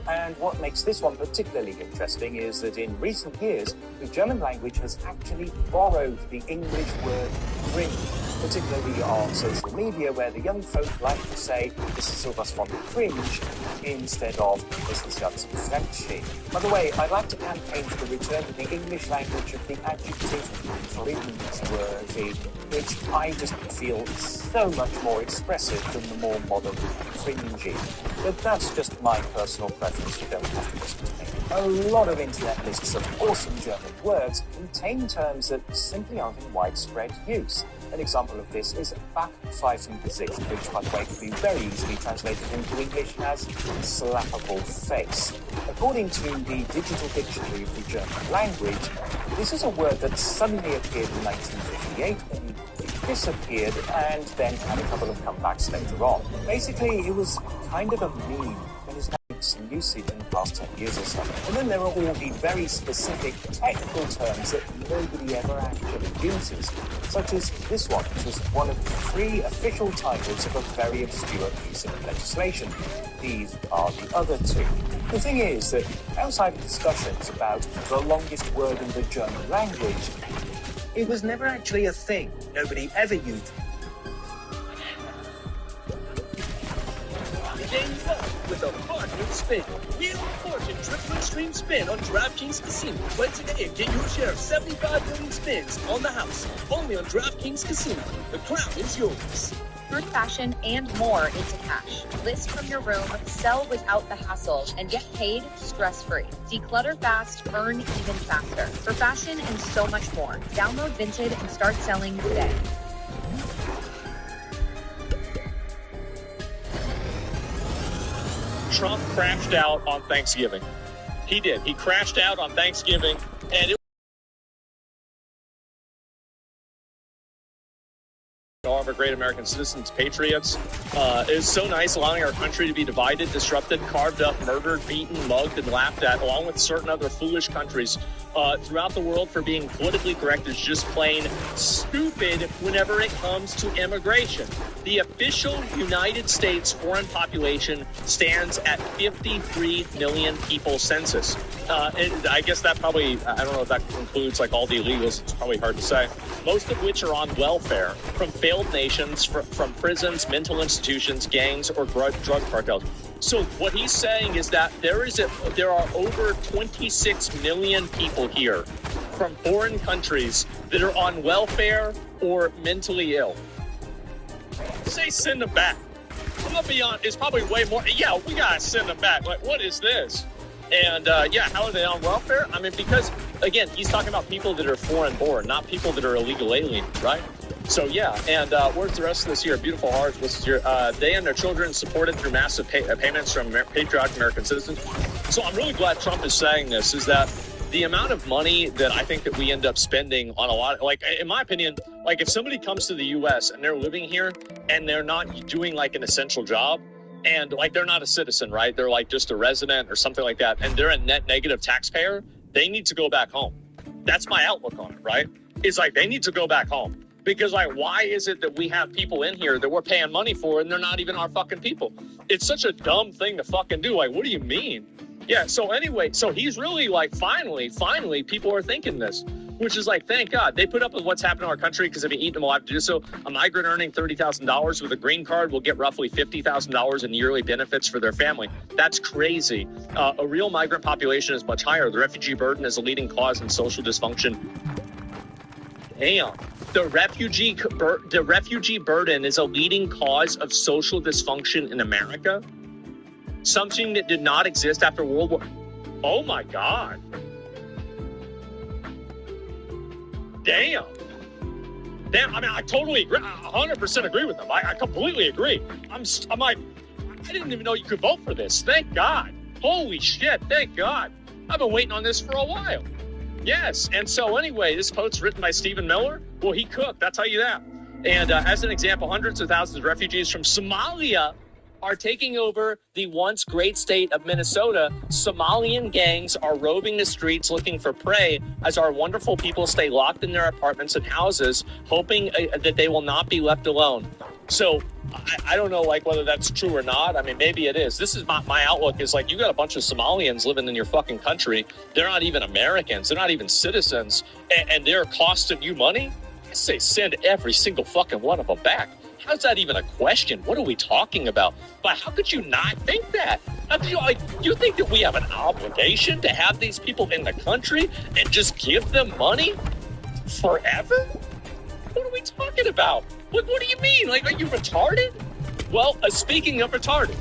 And what makes this one particularly interesting is that in recent years, the German language has actually borrowed the English word cringe, particularly on social media, where the young folk like to say, "Das ist sowas von cringe," instead of "Das ist ganz Fremdschämen." By the way, I'd like to campaign for the return to the English language of the adjective cringeworthy, which I just feel so much more expressive than the more modern cringy. But that's just my personal preference. You don't have to listen to me. A lot of internet lists of awesome German words contain terms that simply aren't in widespread use. An example of this is Backpfeifengesicht, which, by the way, can be very easily translated into English as slappable face. According to the Digital Dictionary of the German language, this is a word that suddenly appeared in 1958 and disappeared and then had a couple of comebacks later on. Basically, it was kind of a meme and is now some usage in the past 10 years or so. And then there are all the very specific technical terms that nobody ever actually uses, such as this one, which was one of 3 official titles of a very obscure piece of legislation. These are the other 2. The thing is that outside of discussions about the longest word in the German language, it was never actually a thing. Nobody ever used it. Game's up with a fun new spin. Wheel of Fortune Triple Extreme Spin on DraftKings Casino. Play today and get your share of 75 million spins on the house. Only on DraftKings Casino. The crown is yours. Turn fashion and more into cash. List from your room, sell without the hassle, and get paid stress-free. Declutter fast, earn even faster. For fashion and so much more, download Vinted and start selling today. Trump crashed out on Thanksgiving. He did. He crashed out on Thanksgiving, and it all of our great American citizens, patriots. It is so nice allowing our country to be divided, disrupted, carved up, murdered, beaten, mugged, and laughed at, along with certain other foolish countries throughout the world for being politically correct is just plain stupid whenever it comes to immigration. The official United States foreign population stands at 53 million people census. And I guess that probably, I don't know if that includes like all the illegals, it's probably hard to say, most of which are on welfare from failed nations, from prisons, mental institutions, gangs, or drug cartels. So what he's saying is that there are over 26 million people here from foreign countries that are on welfare or mentally ill. Say send them back. I'm gonna be honest, it's probably way more. Yeah, we gotta send them back. Like, what is this? And yeah, how are they on welfare? I mean, because again, he's talking about people that are foreign born, not people that are illegal aliens, right? So yeah, and where's the rest of this year? Beautiful Hearts, this is your, they and their children supported through massive payments from patriotic American citizens. So I'm really glad Trump is saying this, is that the amount of money that I think that we end up spending on a lot, like in my opinion, like if somebody comes to the U.S. and they're living here and they're not doing like an essential job, and like they're not a citizen, right? They're like just a resident or something like that, and they're a net negative taxpayer, they need to go back home. That's my outlook on it, right? It's like they need to go back home. Because, like, why is it that we have people in here that we're paying money for and they're not even our fucking people? It's such a dumb thing to fucking do. Like, what do you mean? Yeah, so anyway, so he's really like, finally, people are thinking this, which is like, thank God. They put up with what's happened in our country because they've been eating them alive to do so. A migrant earning $30,000 with a green card will get roughly $50,000 in yearly benefits for their family. That's crazy. A real migrant population is much higher. The refugee burden is a leading cause in social dysfunction. Damn. The refugee burden is a leading cause of social dysfunction in America. Something that did not exist after World War. Oh my God. Damn. I mean, I totally agree. I 100% agree with them. I completely agree. I'm like, I didn't even know you could vote for this. Thank God. Holy shit. Thank God. I've been waiting on this for a while. Yes, and so anyway, this post's written by Stephen Miller. Well, he cooked, I'll tell you that. And as an example, hundreds of thousands of refugees from Somalia are taking over the once great state of Minnesota. Somalian gangs are roving the streets looking for prey as our wonderful people stay locked in their apartments and houses, hoping that they will not be left alone. So I don't know, like, whether that's true or not. I mean, maybe it is. This is my outlook is like, you got a bunch of Somalians living in your fucking country. They're not even Americans. They're not even citizens. And they're costing you money. I say send every single fucking one of them back. How's that even a question? What are we talking about? But how could you not think that? How could you think that we have an obligation to have these people in the country and just give them money forever? What are we talking about? What do you mean? Like, are you retarded? Well, speaking of retarded,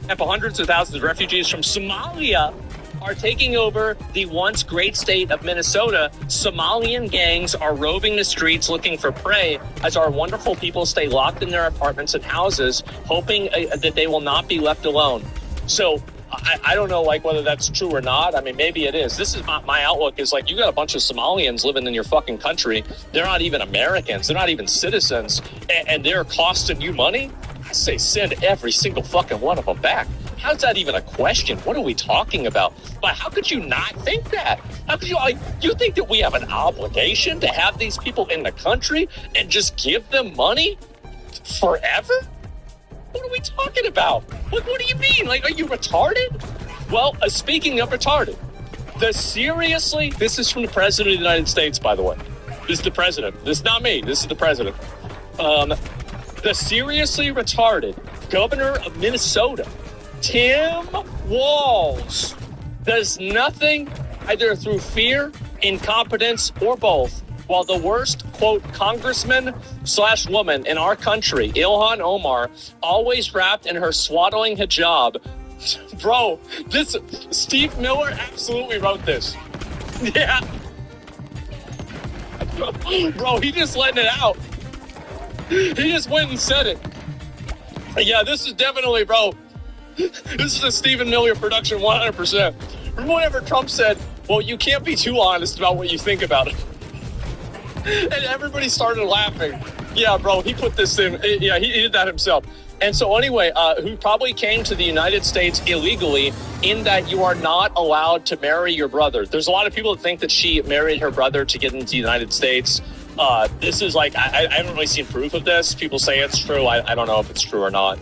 hundreds of thousands of refugees from Somalia are taking over the once great state of Minnesota. Somalian gangs are roving the streets looking for prey as our wonderful people stay locked in their apartments and houses, hoping that they will not be left alone. So I don't know, like, whether that's true or not. I mean, maybe it is. This is my outlook is like, you got a bunch of Somalians living in your fucking country. They're not even Americans. They're not even citizens. And they're costing you money. I say send every single fucking one of them back. How's that even a question? What are we talking about? But how could you not think that? How could you think that we have an obligation to have these people in the country and just give them money forever? What are we talking about? What do you mean? Like, are you retarded? Well, speaking of retarded, this is from the President of the United States, by the way. This is the President. This is not me. This is the President. The seriously retarded governor of Minnesota, Tim Walz, does nothing either through fear, incompetence, or both, while the worst, quote, congressman/woman in our country, Ilhan Omar, always wrapped in her swaddling hijab. Bro, Steve Miller absolutely wrote this. Yeah. Bro, he just letting it out. He just went and said it. Yeah, this is definitely, bro. This is a Stephen Miller production 100%. Remember whenever Trump said, well, you can't be too honest about what you think about it. And everybody started laughing. Yeah, bro, he put this in. Yeah, he did that himself. And so anyway, who probably came to the United States illegally in that you are not allowed to marry your brother. There's a lot of people that think that she married her brother to get into the United States. This is like, I haven't really seen proof of this. People say it's true. I don't know if it's true or not.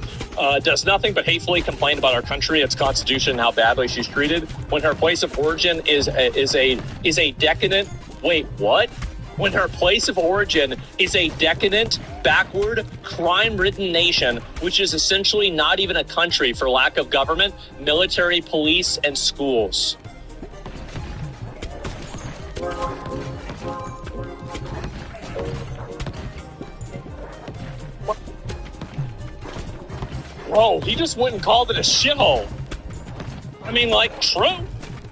Does nothing but hatefully complain about our country, its constitution, and how badly she's treated when her place of origin is a decadent. Wait, what? When her place of origin is a decadent, backward, crime-ridden nation, which is essentially not even a country for lack of government, military, police, and schools. Bro, he just went and called it a shithole. I mean, like, true.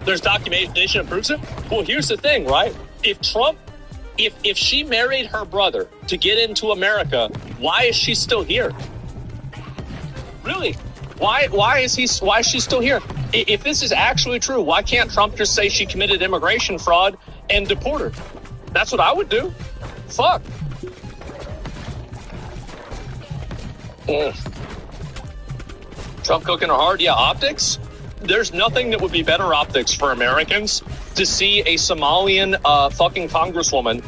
There's documentation that proves it. Well, here's the thing, right? If Trump, if she married her brother to get into America, why is she still here? Really? Why is she still here? If this is actually true, why can't Trump just say she committed immigration fraud and deport her? That's what I would do. Fuck. Trump cooking her hard? Yeah, optics? There's nothing that would be better optics for Americans to see a Somalian fucking congresswoman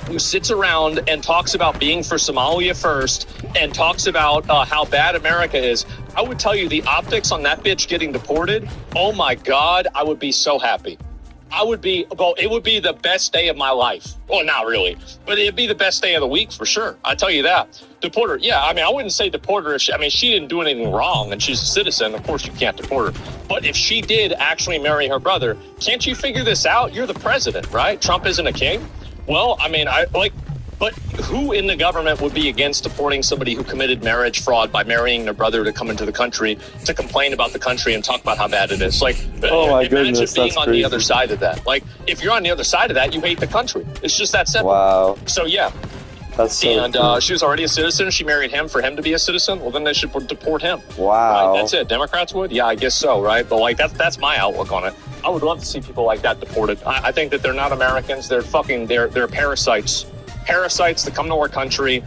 who sits around and talks about being for Somalia first and talks about how bad America is. I would tell you the optics on that bitch getting deported, oh my God, I would be so happy. It would be the best day of my life. Well, not really, but it'd be the best day of the week for sure. I tell you that. Deport her, yeah, I mean, I wouldn't say deport her. She didn't do anything wrong and she's a citizen. Of course you can't deport her. But if she did actually marry her brother, can't you figure this out? You're the president, right? Trump isn't a king. Well, I mean, but who in the government would be against deporting somebody who committed marriage fraud by marrying their brother to come into the country to complain about the country and talk about how bad it is? Like, oh my imagine goodness, being that's on crazy. the other side of that. Like, if you're on the other side of that, you hate the country. It's just that simple. Wow. So, yeah. That's so and cool. she was already a citizen. She married him for him to be a citizen. Well, then they should deport him. Wow. Right? That's it. Democrats would? Yeah, I guess so, right? But, like, that's my outlook on it. I would love to see people like that deported. I think that they're not Americans. They're parasites. Parasites that come to our country,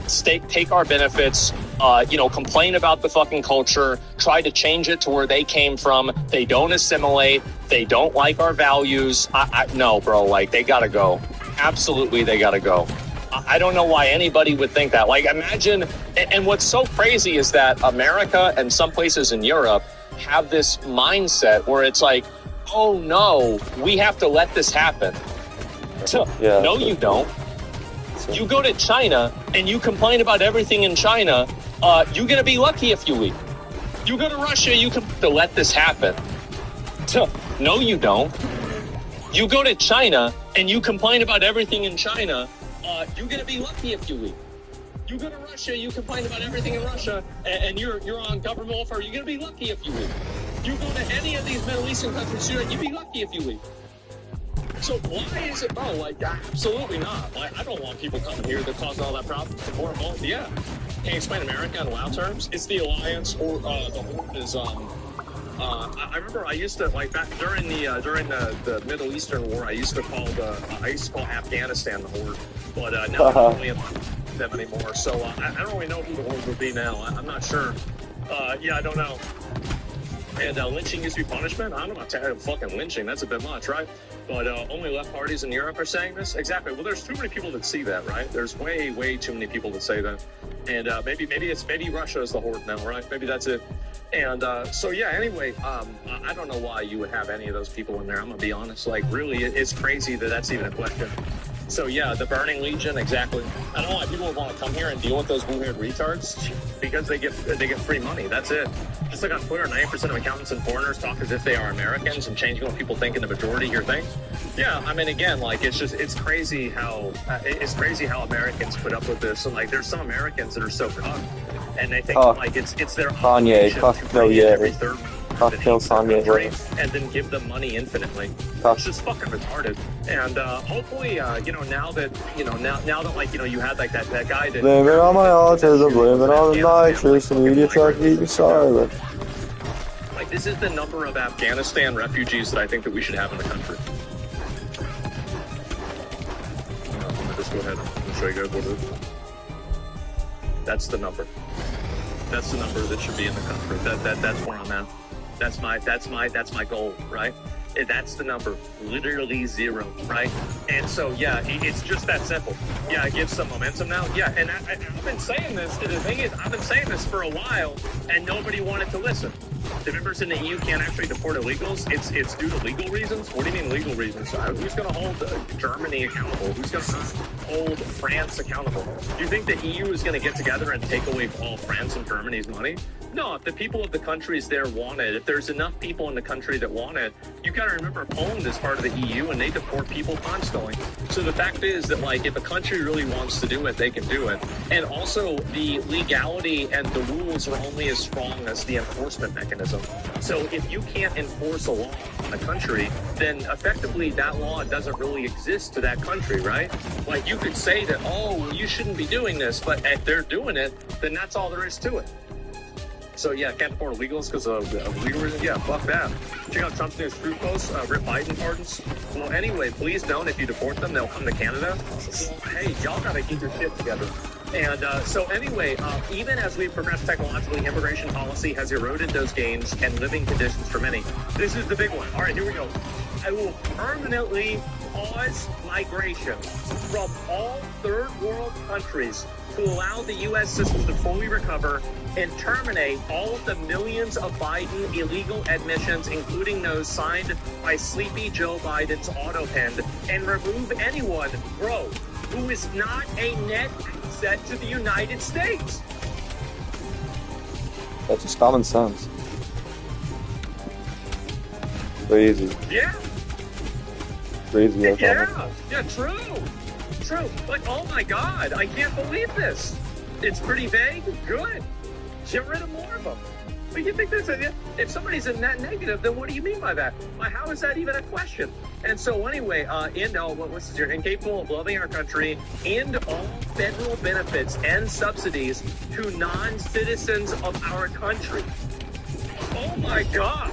take our benefits, complain about the fucking culture, try to change it to where they came from. They don't assimilate. They don't like our values. No, bro, like, they gotta go. Absolutely, they gotta go. I don't know why anybody would think that. Like, imagine, and what's so crazy is that America and some places in Europe have this mindset where it's like, oh no, we have to let this happen. Yeah, no, you don't. You go to China and you complain about everything in China, you're going to be lucky if you leave. You go to Russia, you can let this happen. No, you don't. You go to China and you complain about everything in China, you're going to be lucky if you leave. You go to Russia, you complain about everything in Russia, and you're on government welfare, you're going to be lucky if you leave. You go to any of these Middle Eastern countries, you'd be lucky if you leave. So why is it, bro? Like, absolutely not. Like, I don't want people coming here that cause all that problem. Horrible. Yeah. Can you explain America in WoW terms? It's the alliance, or the horde is. I remember I used to, like, back during the Middle Eastern War, I used to call Afghanistan the horde, but now I don't really have them anymore. So I don't really know who the horde would be now. I'm not sure. Yeah, I don't know. And lynching used to be punishment? I don't know about fucking lynching. That's a bit much, right? But only left parties in Europe are saying this? Exactly. Well, there's too many people that see that, right? There's way, way too many people that say that. And maybe Russia is the horde now, right? Maybe that's it. And so, yeah, anyway, I don't know why you would have any of those people in there. I'm going to be honest. Like, really, it's crazy that that's even a question. So, yeah, the Burning Legion, exactly. I don't know why people would want to come here and deal with those blue-haired retards, because they get free money. That's it. Just like on Twitter, 90% of accountants and foreigners talk as if they are Americans and changing what people think in the majority here thing. Yeah, I mean, again, like, it's crazy how Americans put up with this. And, like, there's some Americans that are so cocked, and they think, like, it's their obligation to bring in every third country and then give them money infinitely. It's just fucking retarded. And hopefully, now that like, you had like that guy that blame it on my autism, blame it on the nitrous, and media try to keep me silent. Like, this is the number of Afghanistan refugees that I think that we should have in the country. I'm gonna just go ahead and show you guys what it is. That's the number. That's the number that should be in the country. That's where I'm at. That's my goal, right? That's the number, literally 0, right? And so, yeah, it's just that simple. Yeah, it gives some momentum now. Yeah, and I've been saying this. The thing is, I've been saying this for a while, and nobody wanted to listen. The members in the EU can't actually deport illegals. It's due to legal reasons. What do you mean legal reasons? Who's going to hold Germany accountable? Who's going to hold France accountable? Do you think the EU is going to get together and take away all France and Germany's money? No, if the people of the countries there want it, if there's enough people in the country that want it, you got to remember Poland is part of the EU and they deport people constantly. So the fact is that, like, if a country really wants to do it, they can do it. And also, the legality and the rules are only as strong as the enforcement mechanism. So if you can't enforce a law in a country, then effectively that law doesn't really exist to that country, right? Like, you could say that, oh, well, you shouldn't be doing this, but if they're doing it, then that's all there is to it. So yeah, can't afford illegals because of legal reasons. Yeah, fuck that. Check out Trump's new truth post, rip Biden pardons. Well, anyway, please don't. If you deport them, they'll come to Canada. Hey, y'all gotta keep your shit together. And so anyway, even as we progress technologically, immigration policy has eroded those gains and living conditions for many. This is the big one. All right, here we go. I will permanently pause migration from all third world countries to allow the U.S. system to fully recover and terminate all of the millions of Biden illegal admissions, including those signed by Sleepy Joe Biden's auto-penned, and remove anyone, bro, who is not a net asset to the United States. That's just common sense. Crazy. Yeah. Crazy. Yeah, true. Like, oh my God, I can't believe this. It's pretty vague. Good. Get rid of more of them. But you think if somebody's a net negative, then what do you mean by that? Like, how is that even a question? And so anyway, what's this here? Incapable of loving our country, and all federal benefits and subsidies to non-citizens of our country. Oh my God.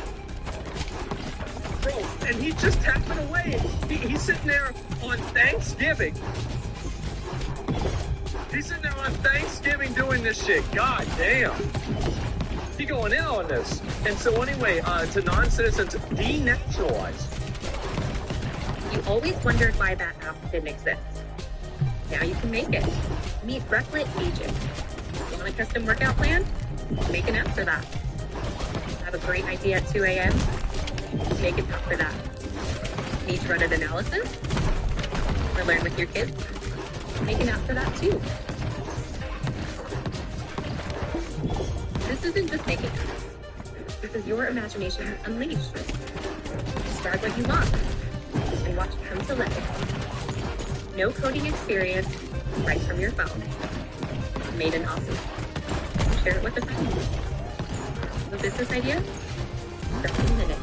Bro, and he's just tapping away. He's sitting there on Thanksgiving. He's sitting there on Thanksgiving doing this shit. God damn. He going in on this. And so anyway, to non-citizens, denaturalized. You always wondered why that app didn't exist. Now you can make it. Meet Replit Agent. You want a custom workout plan? Make an app for that. Have a great idea at 2 a.m.? Make an app for that. Need to run an analysis? Or learn with your kids? Make an app for that too. This isn't just making apps. This is your imagination unleashed. Start what you want and watch it come to life. No coding experience, right from your phone. Made an awesome. Share it with a friend. A business idea? Just a minute.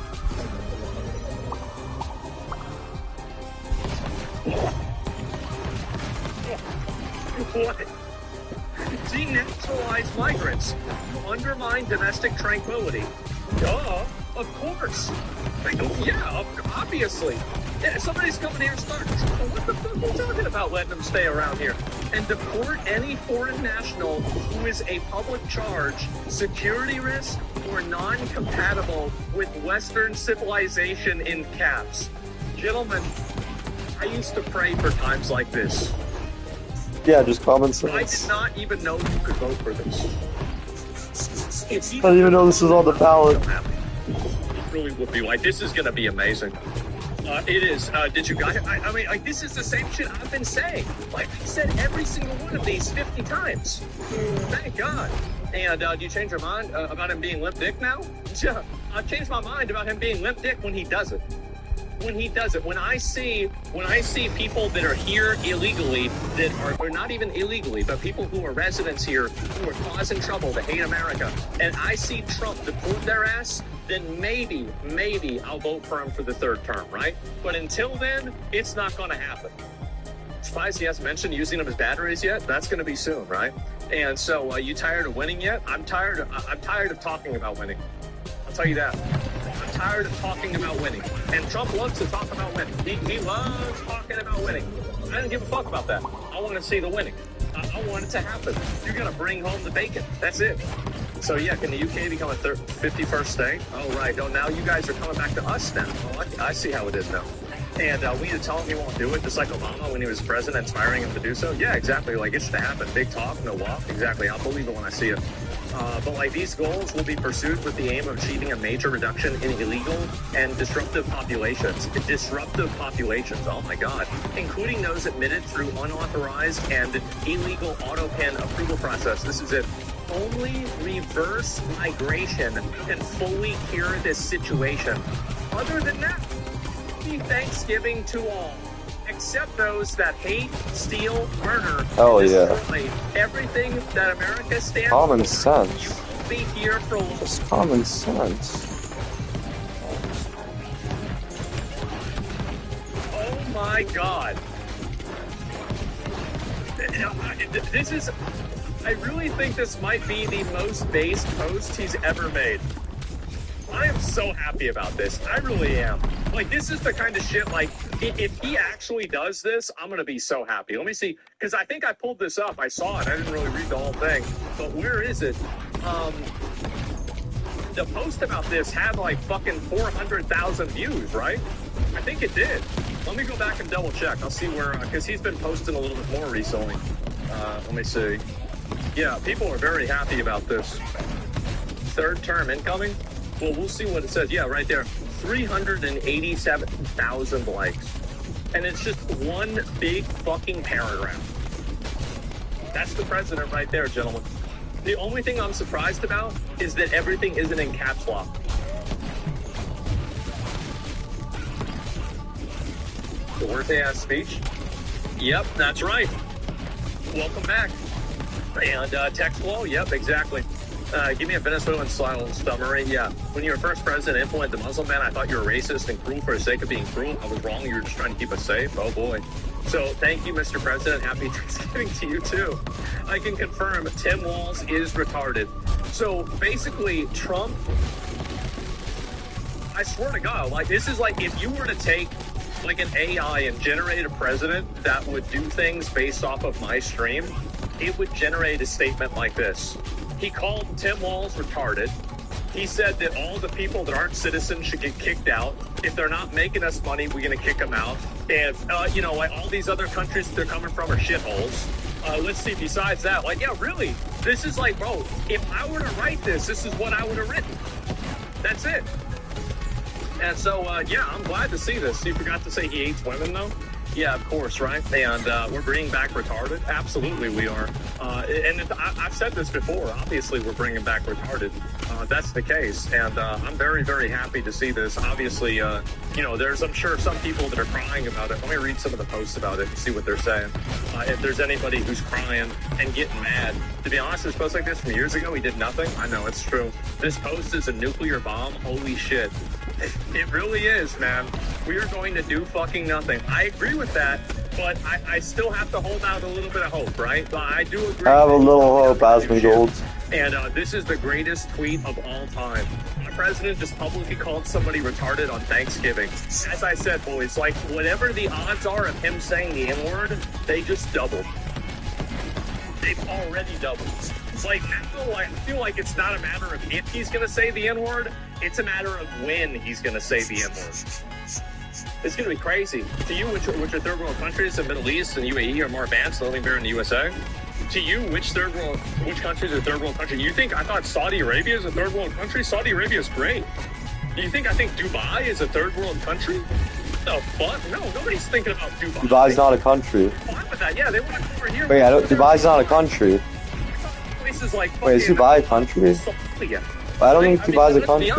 What? Denaturalize migrants, undermine domestic tranquility. Duh, of course. Like, yeah, obviously. Yeah, somebody's coming here and starting trouble. What the fuck are you talking about letting them stay around here? And deport any foreign national who is a public charge, security risk, or non-compatible with Western civilization in caps. Gentlemen, I used to pray for times like this. Yeah, just common sense. I did not even know you could vote for this. I didn't even know this was on the ballot. It really would be like, this is going to be amazing. It is. Did you guys? I mean, like, this is the same shit I've been saying. Like, I said every single one of these 50 times. Thank God. And do you change your mind about him being limp dick now? Yeah, I've changed my mind about him being limp dick when he does it. When I see people that are here illegally, that are not even illegally, but people who are residents here who are causing trouble to hate America, and I see Trump deport their ass, then maybe I'll vote for him for the third term, right? But until then, it's not going to happen. Surprised he hasn't mentioned using them as batteries yet. That's going to be soon, right? And so, you tired of winning yet? I'm tired of talking about winning. I'll tell you that. I'm tired of talking about winning. And Trump loves to talk about winning. He loves talking about winning. I don't give a fuck about that. I want to see the winning. I want it to happen. You're going to bring home the bacon. That's it. So, yeah, can the UK become a 51st state? Oh, right. Oh, now you guys are coming back to us now. Oh, I see how it is now. And we need to tell him he won't do it, just like Obama when he was president, inspiring him to do so. Yeah, exactly. Like, it's to happen. Big talk, no walk. Exactly. I'll believe it when I see it. But like these goals will be pursued with the aim of achieving a major reduction in illegal and disruptive populations. Oh my God. Including those admitted through unauthorized and illegal auto pen approval process. This is it. Only reverse migration can fully cure this situation. Other than that, happy Thanksgiving to all. Except those that hate, steal, murder, and destroy everything that America stands for. Common sense. You will be here for just common sense. Oh my God. This is... I really think this might be the most based post he's ever made. I am so happy about this. I really am. Like, this is the kind of shit, like, if he actually does this, I'm going to be so happy. Let me see, because I think I pulled this up. I saw it. I didn't really read the whole thing. But where is it? The post about this had, like, fucking 400,000 views, right? I think it did. Let me go back and double check. I'll see where, because he's been posting a little bit more recently. Let me see. Yeah, people are very happy about this. Third term incoming? Well, we'll see what it says. Yeah, right there. 387,000 likes. And it's just one big fucking paragraph. That's the president right there, gentlemen. The only thing I'm surprised about is that everything isn't in caps lock. The Duarte-ass speech? Yep, that's right. Welcome back. And text flow? Yep, exactly. Give me a Venezuelan style summary. Yeah. When you were first president, implement the Muslim ban, I thought you were racist and cruel for the sake of being cruel. I was wrong. You were just trying to keep us safe. Oh, boy. So thank you, Mr. President. Happy Thanksgiving to you, too. I can confirm Tim Walz is retarded. So basically, Trump, I swear to God, like, this is like if you were to take like an AI and generate a president that would do things based off of my stream, it would generate a statement like this. He called Tim Walz retarded. He said that all the people that aren't citizens should get kicked out. If they're not making us money, we're going to kick them out. And, you know, like all these other countries they're coming from are shitholes. Let's see, besides that, like, yeah, really, this is like, bro, if I were to write this, this is what I would have written. That's it. And so, yeah, I'm glad to see this. You forgot to say he hates women, though? Yeah, of course, right? And we're bringing back retarded. Absolutely, we are. And I've said this before. Obviously, we're bringing back retarded. That's the case. And I'm very, very happy to see this. Obviously, you know, there's, I'm sure, some people that are crying about it. Let me read some of the posts about it and see what they're saying. If there's anybody who's crying and getting mad. To be honest, this post like this from years ago, he did nothing. I know, it's true. This post is a nuclear bomb. Holy shit. It really is, man. We are going to do fucking nothing. I agree with that, but I still have to hold out a little bit of hope, right? I do agree. I have a little hope, Asmongold. And this is the greatest tweet of all time. The president just publicly called somebody retarded on Thanksgiving. As I said, boys, like, whatever the odds are of him saying the N-word, they just doubled. They've already doubled. It's like, I feel like it's not a matter of if he's going to say the N-word, it's a matter of when he's going to say the N-word. It's going to be crazy. To you, which are third world countries, the Middle East and UAE are more advanced, living better in the USA? To you, which countries are third world country? I thought Saudi Arabia is a third world country? Saudi Arabia is great. Do you think I think Dubai is a third world country? The fuck? No, nobody's thinking about Dubai. Dubai's not a country. Fine with that. Yeah, they want to come over here. Wait, Dubai's not a country. Places like wait, is Dubai a country? I don't think Dubai's a country.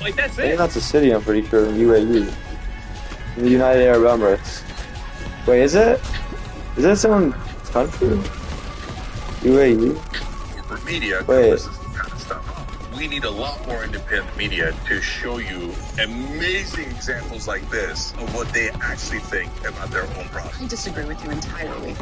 Like, that's I think that's a city, I'm pretty sure, in UAE. In the United Arab Emirates. Wait, is it? Is it someone's country? UAE? For media, wait. Kind of stuff. We need a lot more independent media to show you amazing examples like this of what they actually think about their own product. I disagree with you entirely.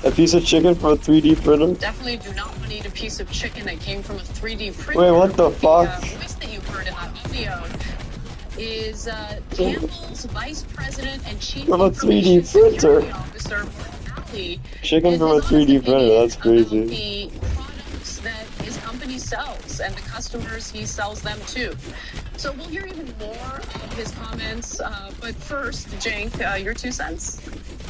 A piece of chicken from a 3D printer? Definitely do not want to eat a piece of chicken that came from a 3D printer. Wait, what the fuck? The voice that you heard in that video is Campbell's Vice President and Chief from a 3D printer. Officer for Israeli. Chicken from a 3D printer, that's crazy. The products that his company sells and the customers he sells them to. So we'll hear even more of his comments, but first, Cenk, your 2 cents?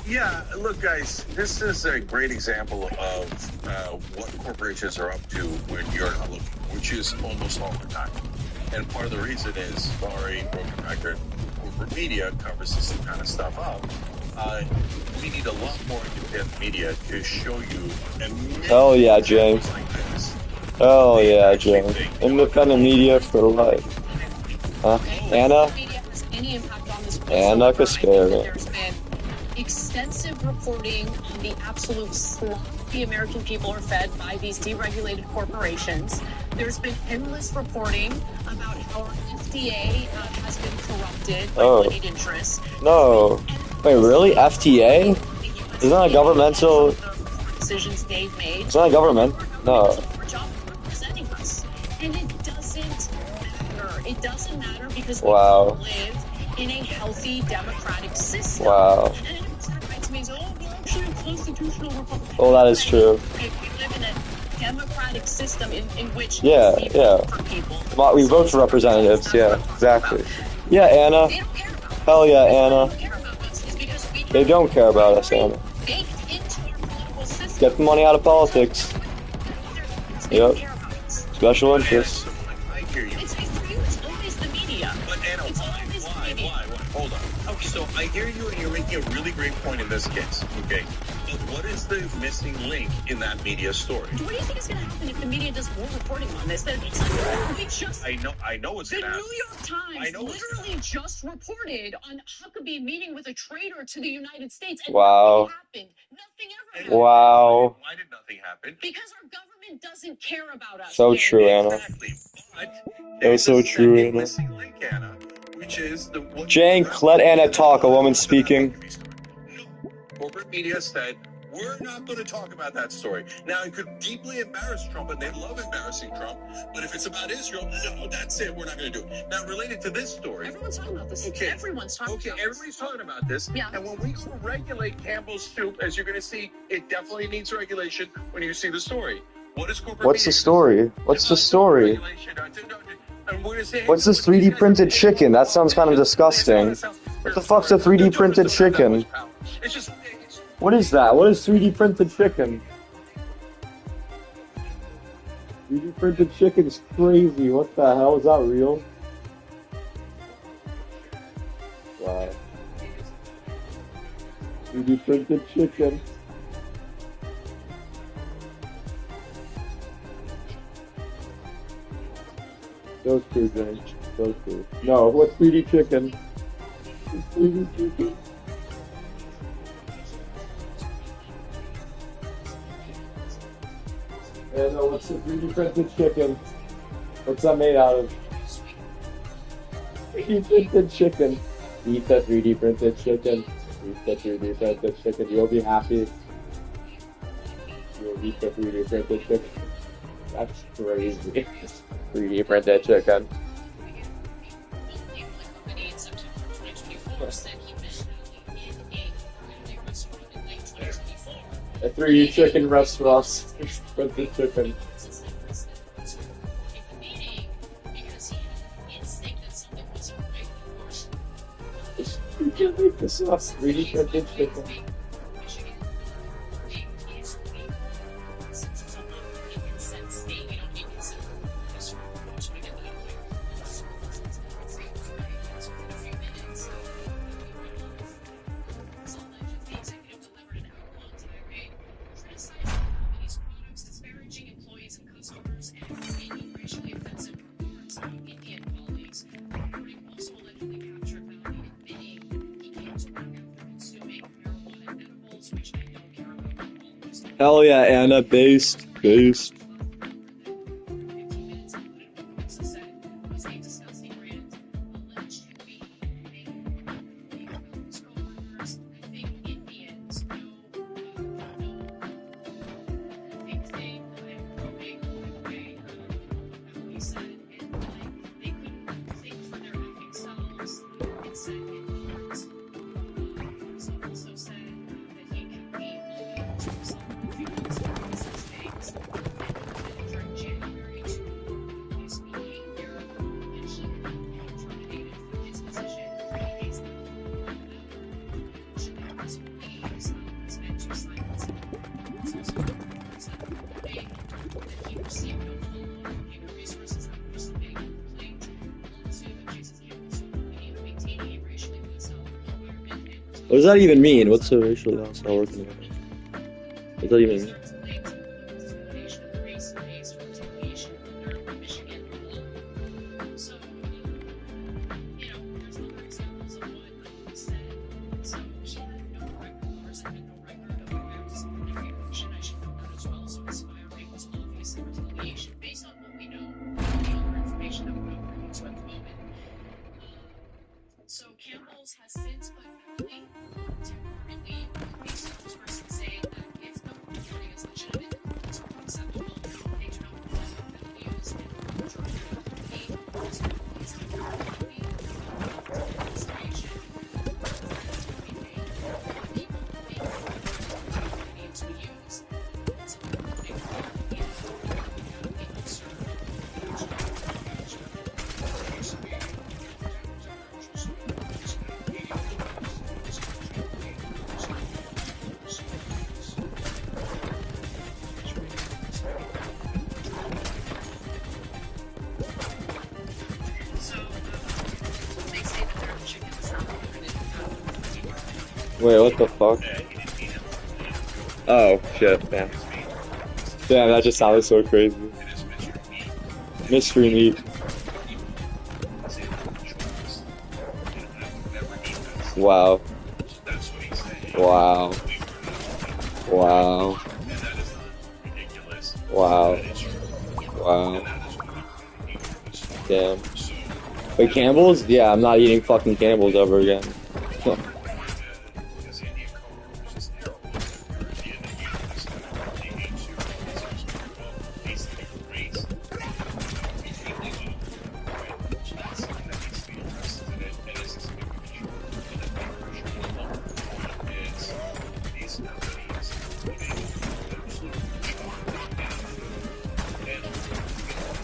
Yeah, look, guys, this is a great example of what corporations are up to when you're not looking, which is almost all the time. And part of the reason is, sorry, broken record, corporate media covers this kind of stuff up. We need a lot more independent media to show you. Hell yeah, Cenk. Hell yeah, Cenk. Independent media for life. Huh? Anna? Anna Kasperi. There's been extensive reporting on the absolute slop the American people are fed by these deregulated corporations. There's been endless reporting about how our FDA has been corrupted by moneyed interests. No. Wait, really? FDA? Isn't that a governmental... Decisions they've made. It's not a government. No. Representing us. And it doesn't matter. It doesn't matter because we Wow. live in a healthy democratic system. Wow. And it always means, oh, we're actually a constitutional republic. Oh, that is true. We live in a democratic system in which Yeah, we yeah. vote for people. Well, we vote for representatives, yeah, exactly. Yeah, Anna. Hell yeah, Anna. They don't care about us, Anna. Get the money out of politics. Yep. Special interests. I hear you. It's always the media. But Anna, why? Hold on. Okay, so I hear you, and you're making a really great point in this case. Okay, but what is the missing link in that media story? What do you think is going to happen if the media does more reporting on this? That it's literally just. I know what's the going to happen. New York Times literally just reported on Huckabee meeting with a traitor to the United States, and Wow. nothing happened. Nothing ever happened. Wow. Why did nothing happen? Because our government doesn't care about us. So true, Anna. Exactly. But That was so true, Anna. missing link, Anna, which is the what Cenk, let Anna talk, a woman speaking. corporate media said, we're not going to talk about that story. Now, it could deeply embarrass Trump, and they love embarrassing Trump, but if it's about Israel, no, that's it, we're not going to do it. Now, related to this story... Everyone's talking about this. Okay. Everyone's talking about this. Everybody's talking about this. Yeah. And when we regulate Campbell's soup, as you're going to see, it definitely needs regulation when you see the story. What is corporate What's the media? story? What's the story? And we're gonna say, hey, What's this 3D printed chicken? That sounds kind of disgusting. What the fuck's a 3D printed chicken? It's just... What is that? What is 3D printed chicken? 3D printed chicken's crazy. What the hell? Is that real? Wow. 3D printed chicken. So true, James. So true. No, what's 3D chicken? What's 3D chicken? Yeah, no, what's the 3D printed chicken? What's that made out of? 3D printed chicken. Eat the 3D printed chicken. Eat the 3D printed chicken. You'll be happy. You'll eat the 3D printed chicken. That's crazy. 3D printed chicken. A 3D chicken restaurant. Printed chicken. You can't make this up. 3D printed chicken. Hell yeah, Anna, based. What does that even mean? What's a racially hostile work environment? What does that even mean? Wait, what the fuck? Oh, shit, damn. Damn, that just sounded so crazy. Mystery meat. Wow. Wow. Wow. Wow. Wow. Damn. Wait, Campbell's? Yeah, I'm not eating fucking Campbell's ever again.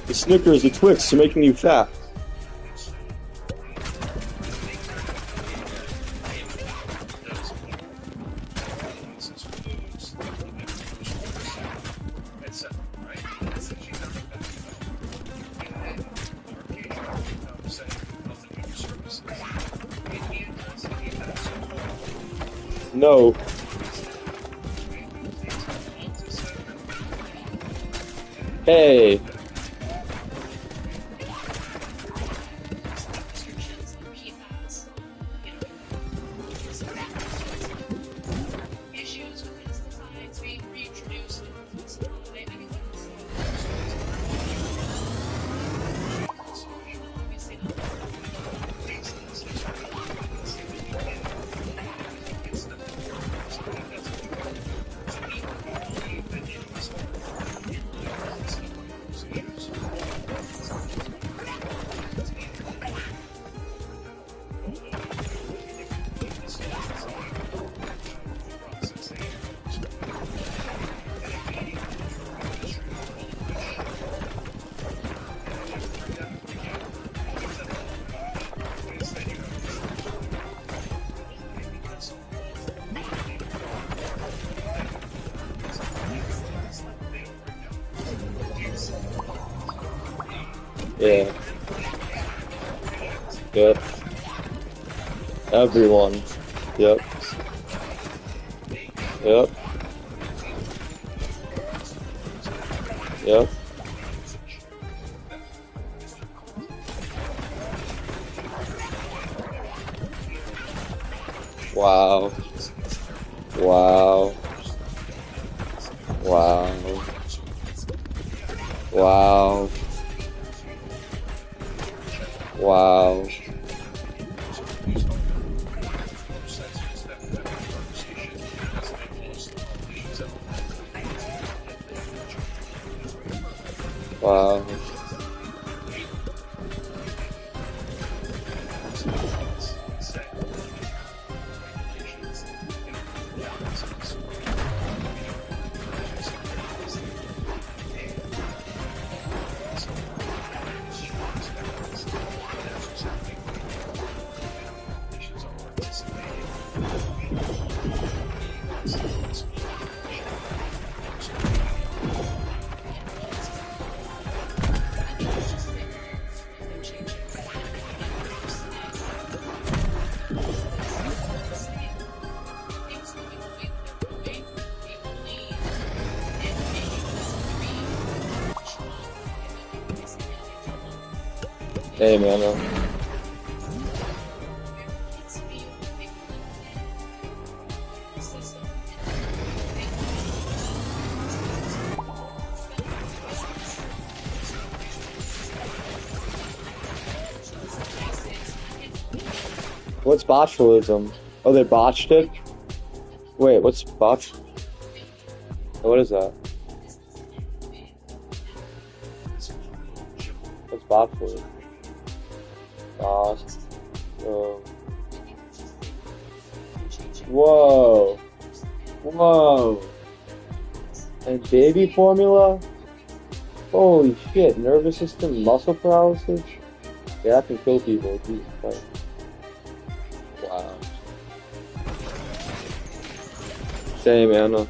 The Snickers, the Twix are making you fat. No. Hey. Yeah. Yep. Everyone. Yep. Yep. Yep. Wow. Wow. Wow. Wow. Wow. Wow. Hey, man. What's botulism? Oh, they botched it? Wait, what's botch? What is that? What's botulism? Whoa. Whoa. And baby formula? Holy shit, nervous system, muscle paralysis? Yeah, that can kill people, Jesus Christ. Wow. Same, man.